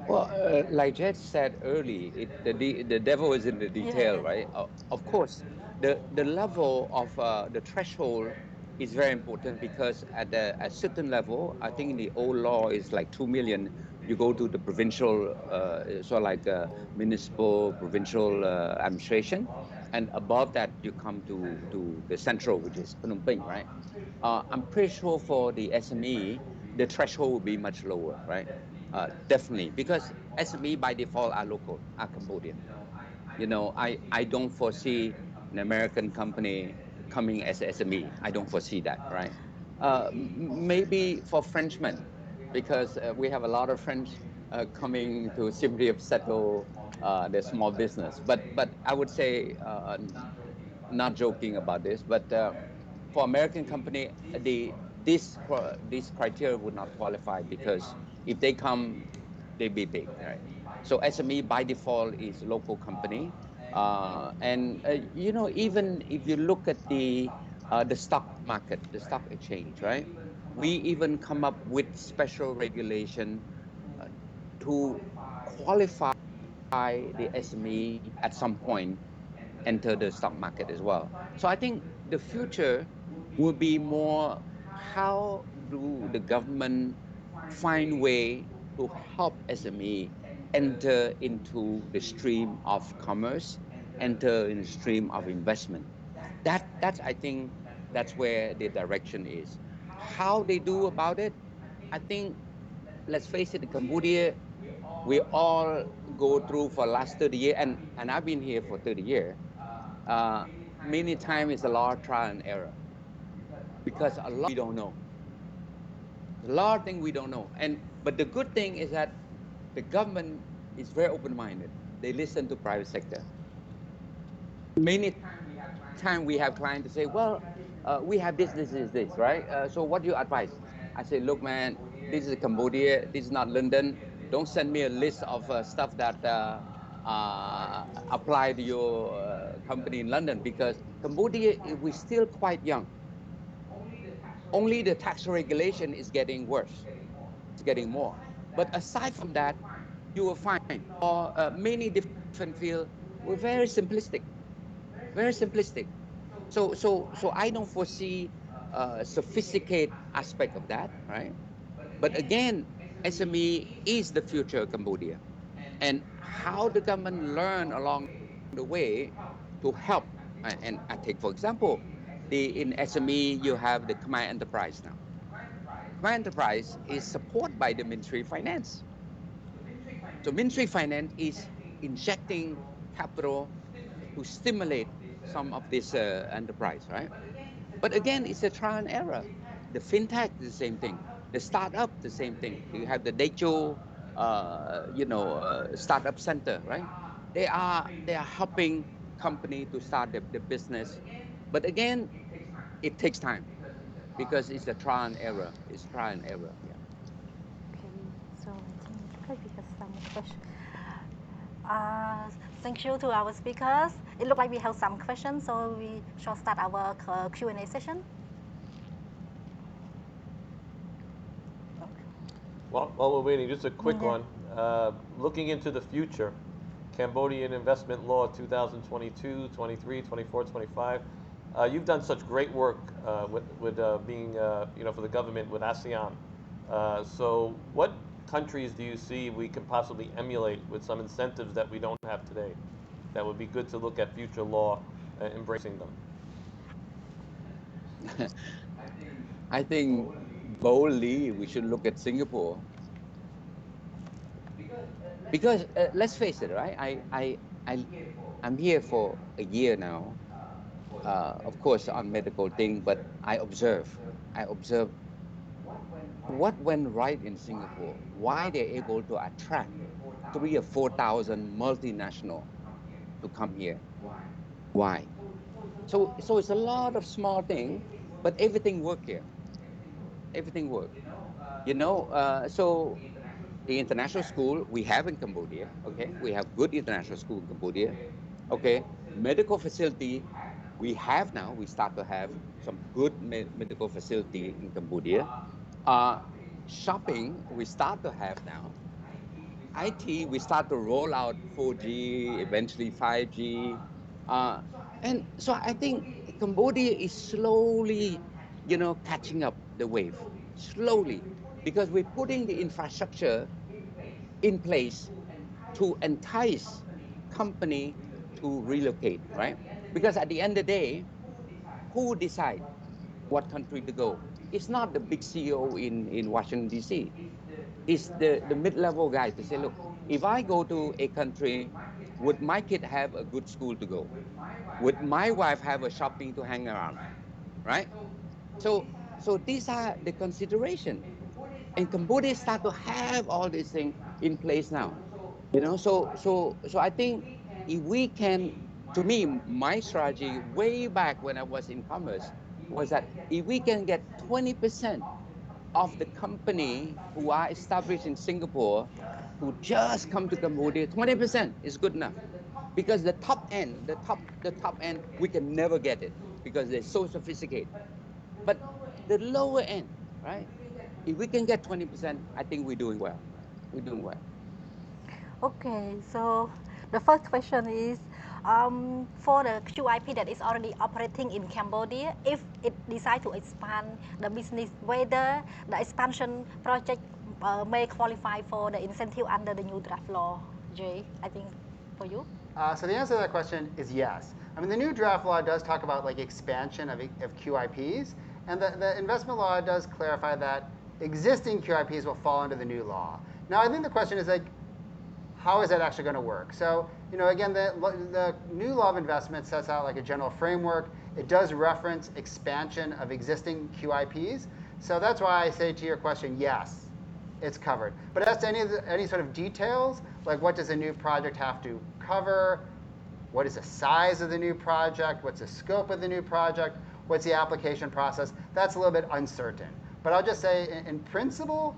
Well, like Jed said early, the devil is in the detail, right? Of course, the level of the threshold is very important, because at a certain level, I think in the old law is like 2 million. You go to the provincial, municipal, provincial administration, and above that you come to the central, which is Phnom Penh, right? I'm pretty sure for the SME, the threshold will be much lower, right? Definitely, because SME by default are local, are Cambodian. I don't foresee an American company coming as SME. I don't foresee that, right? Maybe for Frenchmen, because we have a lot of French coming to simply settle their small business. But I would say, not joking about this, but for American company, this criteria would not qualify, because if they come, they be big, right? So SME by default is local company. Even if you look at the stock market, the stock exchange, right? We even come up with special regulation to qualify the SME at some point enter the stock market as well. So I think the future will be more, how do the government find way to help SME enter into the stream of commerce, enter in the stream of investment. That's I think that's where the direction is. How they do about it, I think, let's face it, in Cambodia, we all go through for last 30 years, and I've been here for 30 years. Many times it's a lot of trial and error, because a lot we don't know. A lot of things we don't know. But the good thing is that the government is very open-minded. They listen to private sector. Many times we have clients to say, well, we have this, right? So what do you advise? I say, look, man, this is Cambodia. This is not London. Don't send me a list of stuff that apply to your company in London, because Cambodia, we're still quite young. Only the tax regulation is getting worse. It's getting more. But aside from that, you will find for many different fields, we're very simplistic, very simplistic. So I don't foresee sophisticated aspect of that, right? But again, SME is the future of Cambodia, and how the government learn along the way to help. And I take, for example, in SME you have the Khmer Enterprise now. Khmer Enterprise is supported by the Ministry of Finance. So Ministry of Finance is injecting capital to stimulate some of this enterprise, right? But again, it's a trial and error. The fintech is the same thing. The startup, the same thing. You have the Decho, startup center, right? They are helping company to start the business. But again, it takes time because it's a trial and error. It's trial and error. Yeah. Okay, so I think we have some questions. Uh, Thank you to our speakers. It looks like we have some questions, so we shall start our Q&A session. While we're waiting, just a quick Yeah. one. Looking into the future, Cambodian investment law 2022, 23, 24, 25. You've done such great work with being, for the government with ASEAN. So what countries do you see we can possibly emulate with some incentives that we don't have today? That would be good to look at future law, embracing them. I think boldly we should look at Singapore because let's face it, right? I'm here for a year now. Of course, on medical thing, but I observe what went right in Singapore. Why they're able to attract 3,000 or 4,000 multinational to come here? Why? So it's a lot of small thing, but everything work here. Everything work. So the international school we have in Cambodia, okay, we have good international school in Cambodia, okay. Medical facility we have now. We start to have some good medical facility in Cambodia. Shopping we start to have now. IT we start to roll out 4G, eventually 5G, and so I think Cambodia is slowly, catching up the wave, slowly, because we're putting the infrastructure in place to entice company to relocate, right? Because at the end of the day, who decide what country to go? It's not the big CEO in Washington, D.C. It's the mid-level guy to say, look, if I go to a country, would my kid have a good school to go? Would my wife have a shopping to hang around, right? So these are the consideration. And Cambodia start to have all these things in place now. So I think if we can, to me, my strategy way back when I was in commerce was that if we can get 20% of the company who are established in Singapore to just come to Cambodia, 20% is good enough. Because the top end, we can never get it because they're so sophisticated. But the lower end, right? If we can get 20%, I think we're doing well. We're doing well. Okay, so the first question is, for the QIP that is already operating in Cambodia, if it decides to expand the business, whether the expansion project may qualify for the incentive under the new draft law. Jay, I think for you. So the answer to that question is yes. I mean, the new draft law does talk about like expansion of QIPs, and the investment law does clarify that existing QIPs will fall under the new law. Now, I think the question is like, how is that actually going to work? So, again, the new law of investment sets out like a general framework. It does reference expansion of existing QIPs. So that's why I say to your question, yes, it's covered. But as to any sort of details, like what does a new project have to cover? What is the size of the new project? What's the scope of the new project? What's the application process? That's a little bit uncertain. But I'll just say, in principle,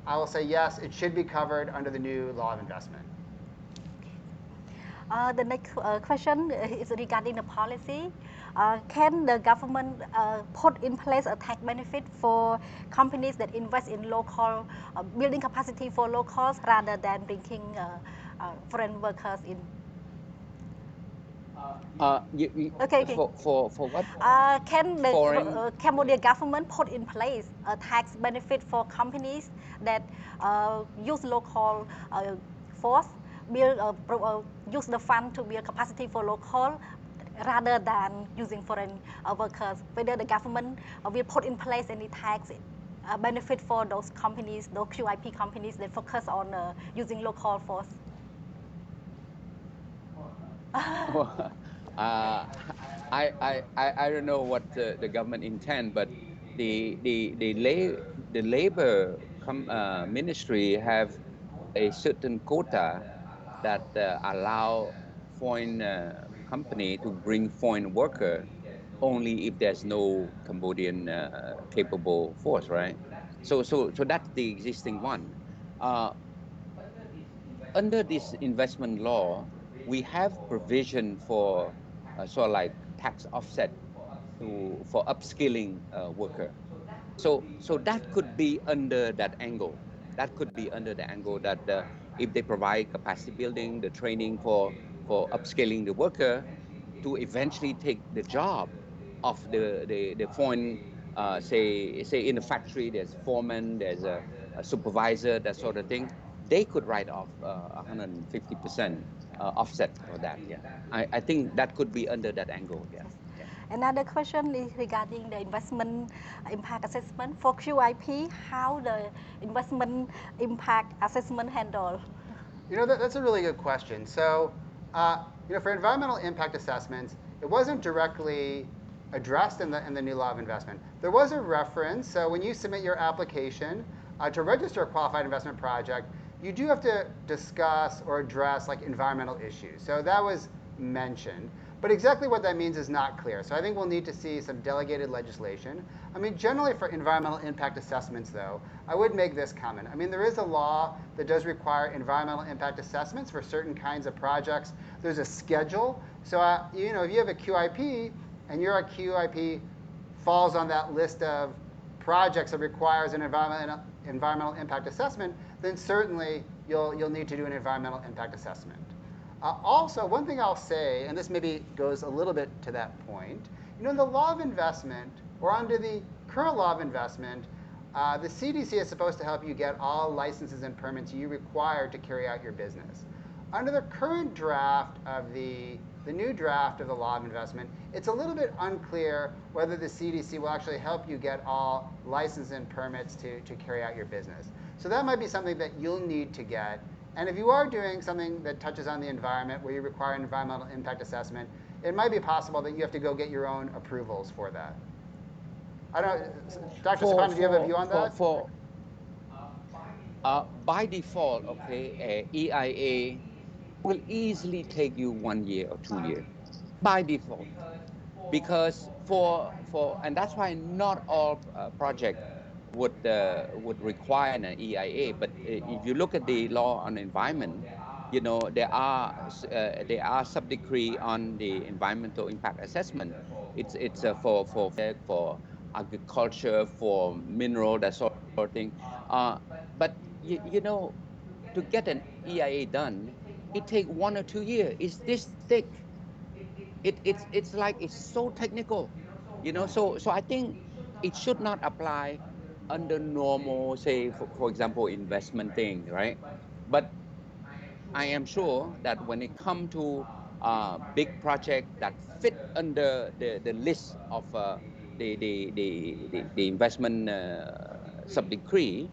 I will say yes, it should be covered under the new law of investment. The next question is regarding the policy. Can the government put in place a tax benefit for companies that invest in local, building capacity for locals rather than bringing foreign workers in? Okay. For what? Can the Foreign. Cambodia government put in place a tax benefit for companies that use local force, use the fund to build capacity for local rather than using foreign workers? Whether the government will put in place any tax benefit for those companies, those QIP companies that focus on using local force? I don't know what the government intend, but the labor ministry have a certain quota that allow foreign company to bring foreign worker only if there's no Cambodian capable force, right? So that's the existing one. Under this investment law, we have provision for sort of like tax offset for upskilling worker. So that could be under that angle. That could be under the angle that if they provide capacity building, the training for upscaling the worker to eventually take the job of the foreign, say in the factory, there's foreman, there's a supervisor, that sort of thing. They could write off 150% offset for that. Yeah, I think that could be under that angle. Yeah. Yeah. Another question is regarding the investment impact assessment for QIP. How the investment impact assessment handle? That's a really good question. So, for environmental impact assessments, it wasn't directly addressed in the new law of investment. There was a reference. So when you submit your application to register a qualified investment project, you do have to discuss or address like environmental issues. So that was mentioned. But exactly what that means is not clear. So I think we'll need to see some delegated legislation. I mean, generally for environmental impact assessments, though, I would make this comment. I mean, there is a law that does require environmental impact assessments for certain kinds of projects. There's a schedule. So, if you have a QIP and your QIP falls on that list of projects that requires an environmental impact assessment, then certainly you'll need to do an environmental impact assessment. Also, one thing I'll say, and this maybe goes a little bit to that point, in the law of investment, or under the current law of investment, the CDC is supposed to help you get all licenses and permits you require to carry out your business. Under the current draft of the new draft of the law of investment, it's a little bit unclear whether the CDC will actually help you get all licenses and permits to carry out your business. So that might be something that you'll need to get. And if you are doing something that touches on the environment where you require an environmental impact assessment, it might be possible that you have to go get your own approvals for that. I don't know, Dr. Siphana, do you have a view on that? By default, okay, EIA will easily take you 1 year or 2 years by default, because and that's why not all projects would require an EIA. But if you look at the law on environment, there are sub-decree on the environmental impact assessment. It's for agriculture, for mineral, that sort of thing. But to get an EIA done, it takes 1 or 2 years. It's this thick. It's like it's so technical, So I think it should not apply under normal, say, for example, investment thing, right? But I am sure that when it comes to big project that fit under the list of the investment sub-decree,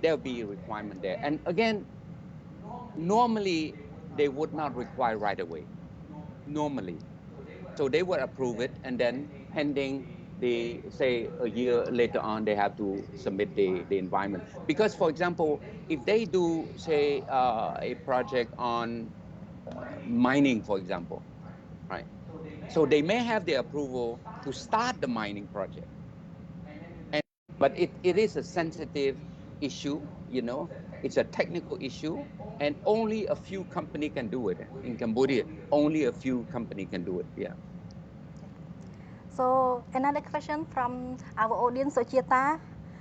there'll be a requirement there. And again, normally they would not require right away. Normally, so they would approve it, and then pending say a year later on, they have to submit the environment. Because, for example, if they do, say, a project on mining, for example, right? So they may have the approval to start the mining project, but it is a sensitive issue, It's a technical issue, and only a few company can do it in Cambodia. Only a few company can do it. Yeah. So another question from our audience, Sochita.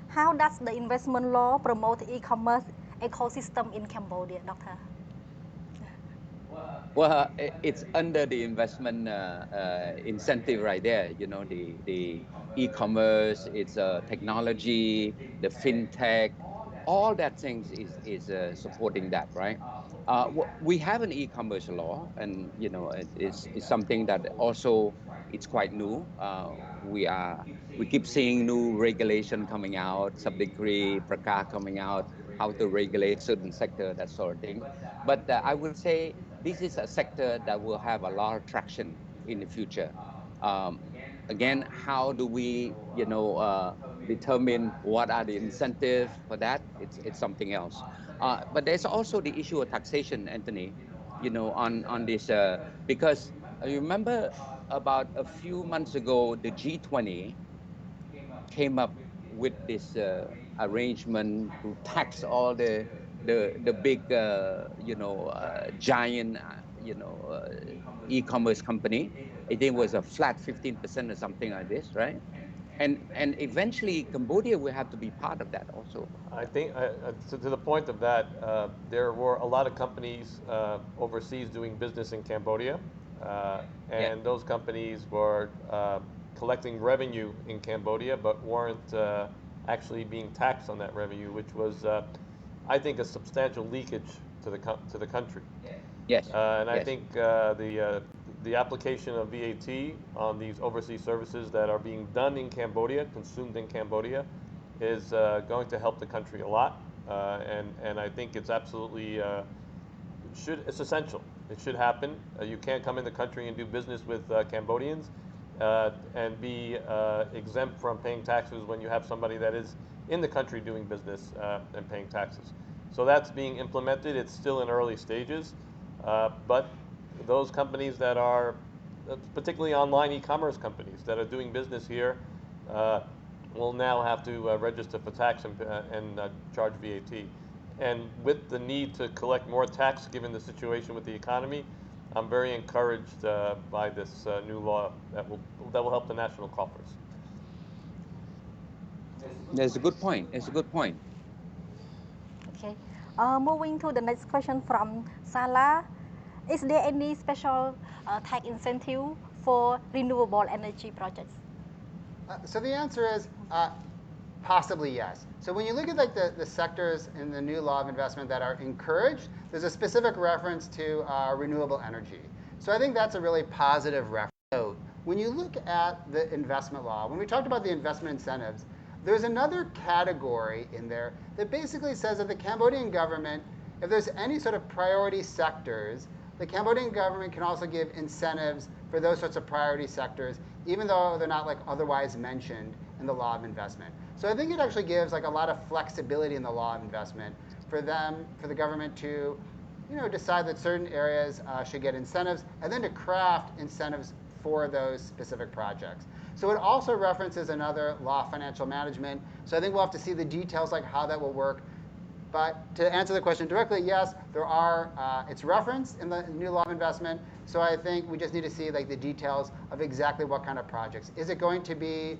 How does the investment law promote e-commerce ecosystem in Cambodia, Doctor? Well, it's under the investment incentive right there. You know, the e-commerce, it's technology, the fintech, all that things is supporting that, right? We have an e-commerce law, and you know, it's something that also it's quite new. We keep seeing new regulation coming out, sub-decree, prakar coming out, how to regulate certain sector, that sort of thing. But I would say this is a sector that will have a lot of traction in the future. Um, Again, how do we, you know, determine what are the incentives for that? It's something else. But there's also the issue of taxation, Anthony. You know, on this because you remember about a few months ago, the G20 came up with this arrangement to tax all the big you know giant you know e-commerce company. I think it was a flat 15% or something like this, right? And eventually Cambodia will have to be part of that also. I think to the point of that, there were a lot of companies overseas doing business in Cambodia, and Yeah. those companies were collecting revenue in Cambodia, but weren't actually being taxed on that revenue, which was, I think, a substantial leakage to the country. Yes. And I Yes. think the application of VAT on these overseas services that are being done in Cambodia, consumed in Cambodia, is going to help the country a lot. And I think it's absolutely it's essential. It should happen. You can't come in the country and do business with Cambodians and be exempt from paying taxes when you have somebody that is in the country doing business and paying taxes. So that's being implemented. It's still in early stages, but those companies that are, particularly online e-commerce companies that are doing business here, will now have to register for tax and charge VAT. And with the need to collect more tax given the situation with the economy, I'm very encouraged by this new law that will help the national coffers. That's a good point. It's a good point. Okay. Moving to the next question from Sala. Is there any special tax incentive for renewable energy projects? So the answer is possibly yes. So when you look at like the sectors in the new law of investment that are encouraged, there's a specific reference to renewable energy. So I think that's a really positive reference. When you look at the investment law, when we talked about the investment incentives, there's another category in there that basically says that the Cambodian government, if there's any sort of priority sectors, the Cambodian government can also give incentives for those sorts of priority sectors, even though they're not like otherwise mentioned in the law of investment. So I think it actually gives like a lot of flexibility in the law of investment for the government to, you know, decide that certain areas should get incentives, and then to craft incentives for those specific projects. So it also references another law, financial management. So I think we'll have to see the details like how that will work. But to answer the question directly, yes, there are. It's referenced in the new law of investment. So I think we just need to see like the details of exactly what kind of projects. Is it going to be,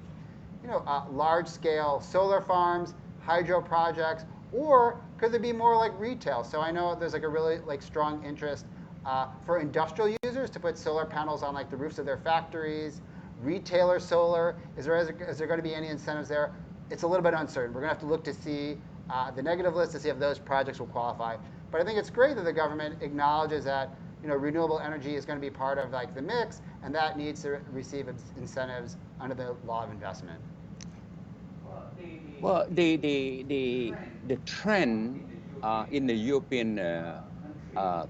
you know, large-scale solar farms, hydro projects, or could there be more like retail? So I know there's like a really like strong interest for industrial users to put solar panels on like the roofs of their factories. Retailer solar, is there going to be any incentives there? It's a little bit uncertain. We're going to have to look to see the negative list to see if those projects will qualify. But I think it's great that the government acknowledges that, you know, renewable energy is going to be part of like the mix, and that needs to receive incentives under the law of investment. Well, the trend in the European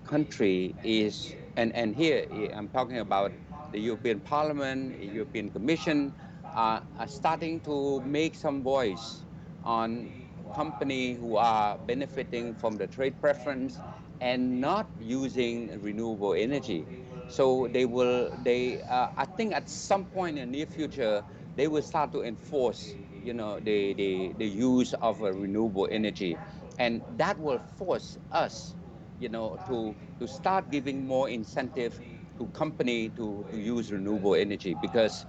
country is, and here I'm talking about the European Parliament, the European Commission, are starting to make some voice on companies who are benefiting from the trade preference and not using renewable energy. So I think at some point in the near future, they will start to enforce, you know, the use of renewable energy. and that will force us, to start giving more incentive to company to use renewable energy, because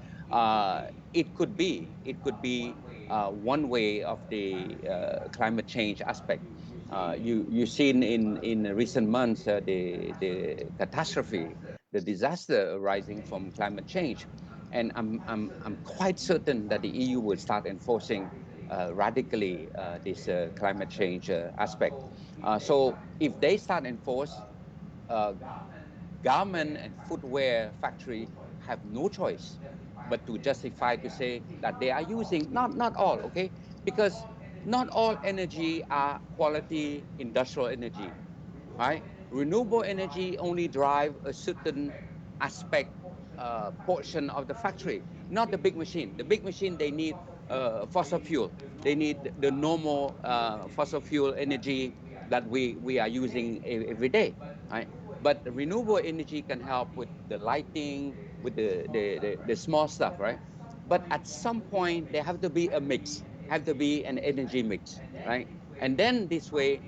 it could be one way of the climate change aspect. You've seen in recent months the catastrophe, the disaster arising from climate change, and I'm quite certain that the EU will start enforcing radically this climate change aspect. So if they start enforce, uh, garment and footwear factory have no choice but to justify to say that they are using, not all, okay, because not all energy are quality industrial energy, right? Renewable energy only drive a certain aspect, portion of the factory, not the big machine. The big machine, they need fossil fuel. They need the normal fossil fuel energy that we are using every day, right? But the renewable energy can help with the lighting, with the small stuff, right? But at some point, there have to be a mix, have to be an energy mix, right? And then this way,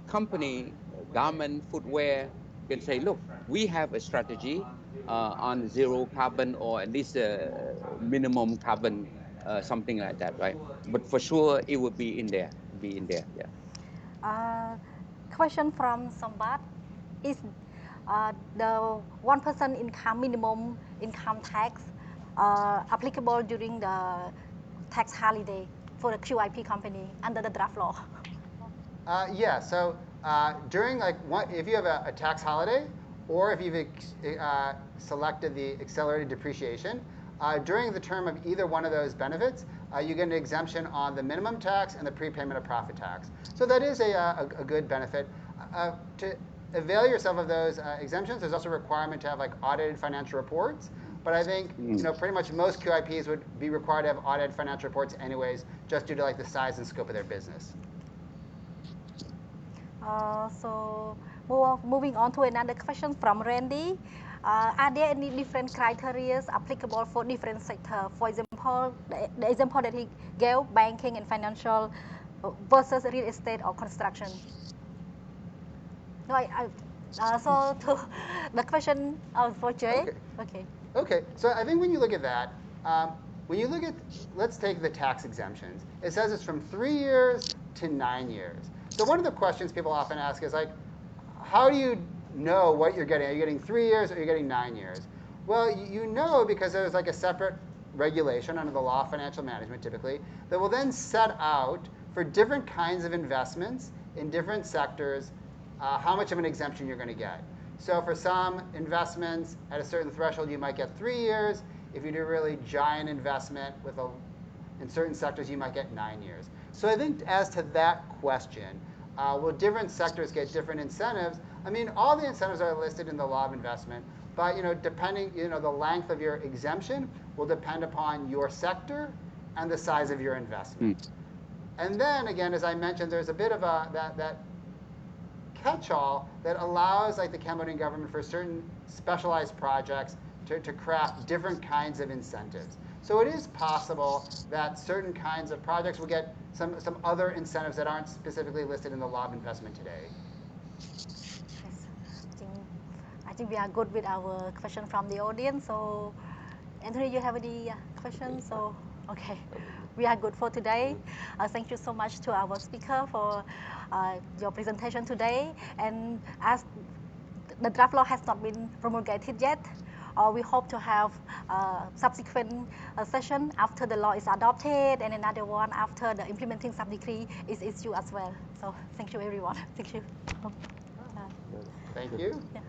company, garment, footwear can say, look, we have a strategy on zero carbon, or at least minimum carbon, something like that, right? But for sure, it would be in there, yeah. Question from Sambat is the 1% income minimum income tax applicable during the tax holiday for the QIP company under the draft law? Yeah, so during if you have a tax holiday, or if you've selected the accelerated depreciation, during the term of either one of those benefits, you get an exemption on the minimum tax and the prepayment of profit tax. So that is a good benefit. To avail yourself of those exemptions, there's also a requirement to have audited financial reports. But I think pretty much most QIPs would be required to have audited financial reports anyways, just due to the size and scope of their business. So moving on to another question from Randy. Are there any different criteria applicable for different sectors? For example, the example that he gave, banking and financial versus real estate or construction. No, so the question for Jay. Okay. Okay. So I think when you look at that, let's take the tax exemptions. It says it's from 3 years to 9 years. So one of the questions people often ask is how do you know what you're getting? Are you getting 3 years or are you getting 9 years? Well, you know because there's a separate regulation under the law of financial management typically that will then set out for different kinds of investments in different sectors how much of an exemption you're going to get. So for some investments at a certain threshold, you might get 3 years. If you do a really giant investment in certain sectors, you might get 9 years. So I think as to that question, will different sectors get different incentives? I mean, all the incentives are listed in the law of investment, but depending, the length of your exemption will depend upon your sector and the size of your investment. And then again, as I mentioned, there's a bit of that catch-all that allows the Cambodian government for certain specialized projects to craft different kinds of incentives. So it is possible that certain kinds of projects will get some other incentives that aren't specifically listed in the law of investment today. Yes, I think we are good with our question from the audience. So Anthony, you have any questions? So okay, we are good for today. Thank you so much to our speaker for your presentation today. And as the draft law has not been promulgated yet, we hope to have a subsequent session after the law is adopted, and another one after the implementing sub-decree is issued as well. So thank you everyone. Thank you. Thank you. Yeah.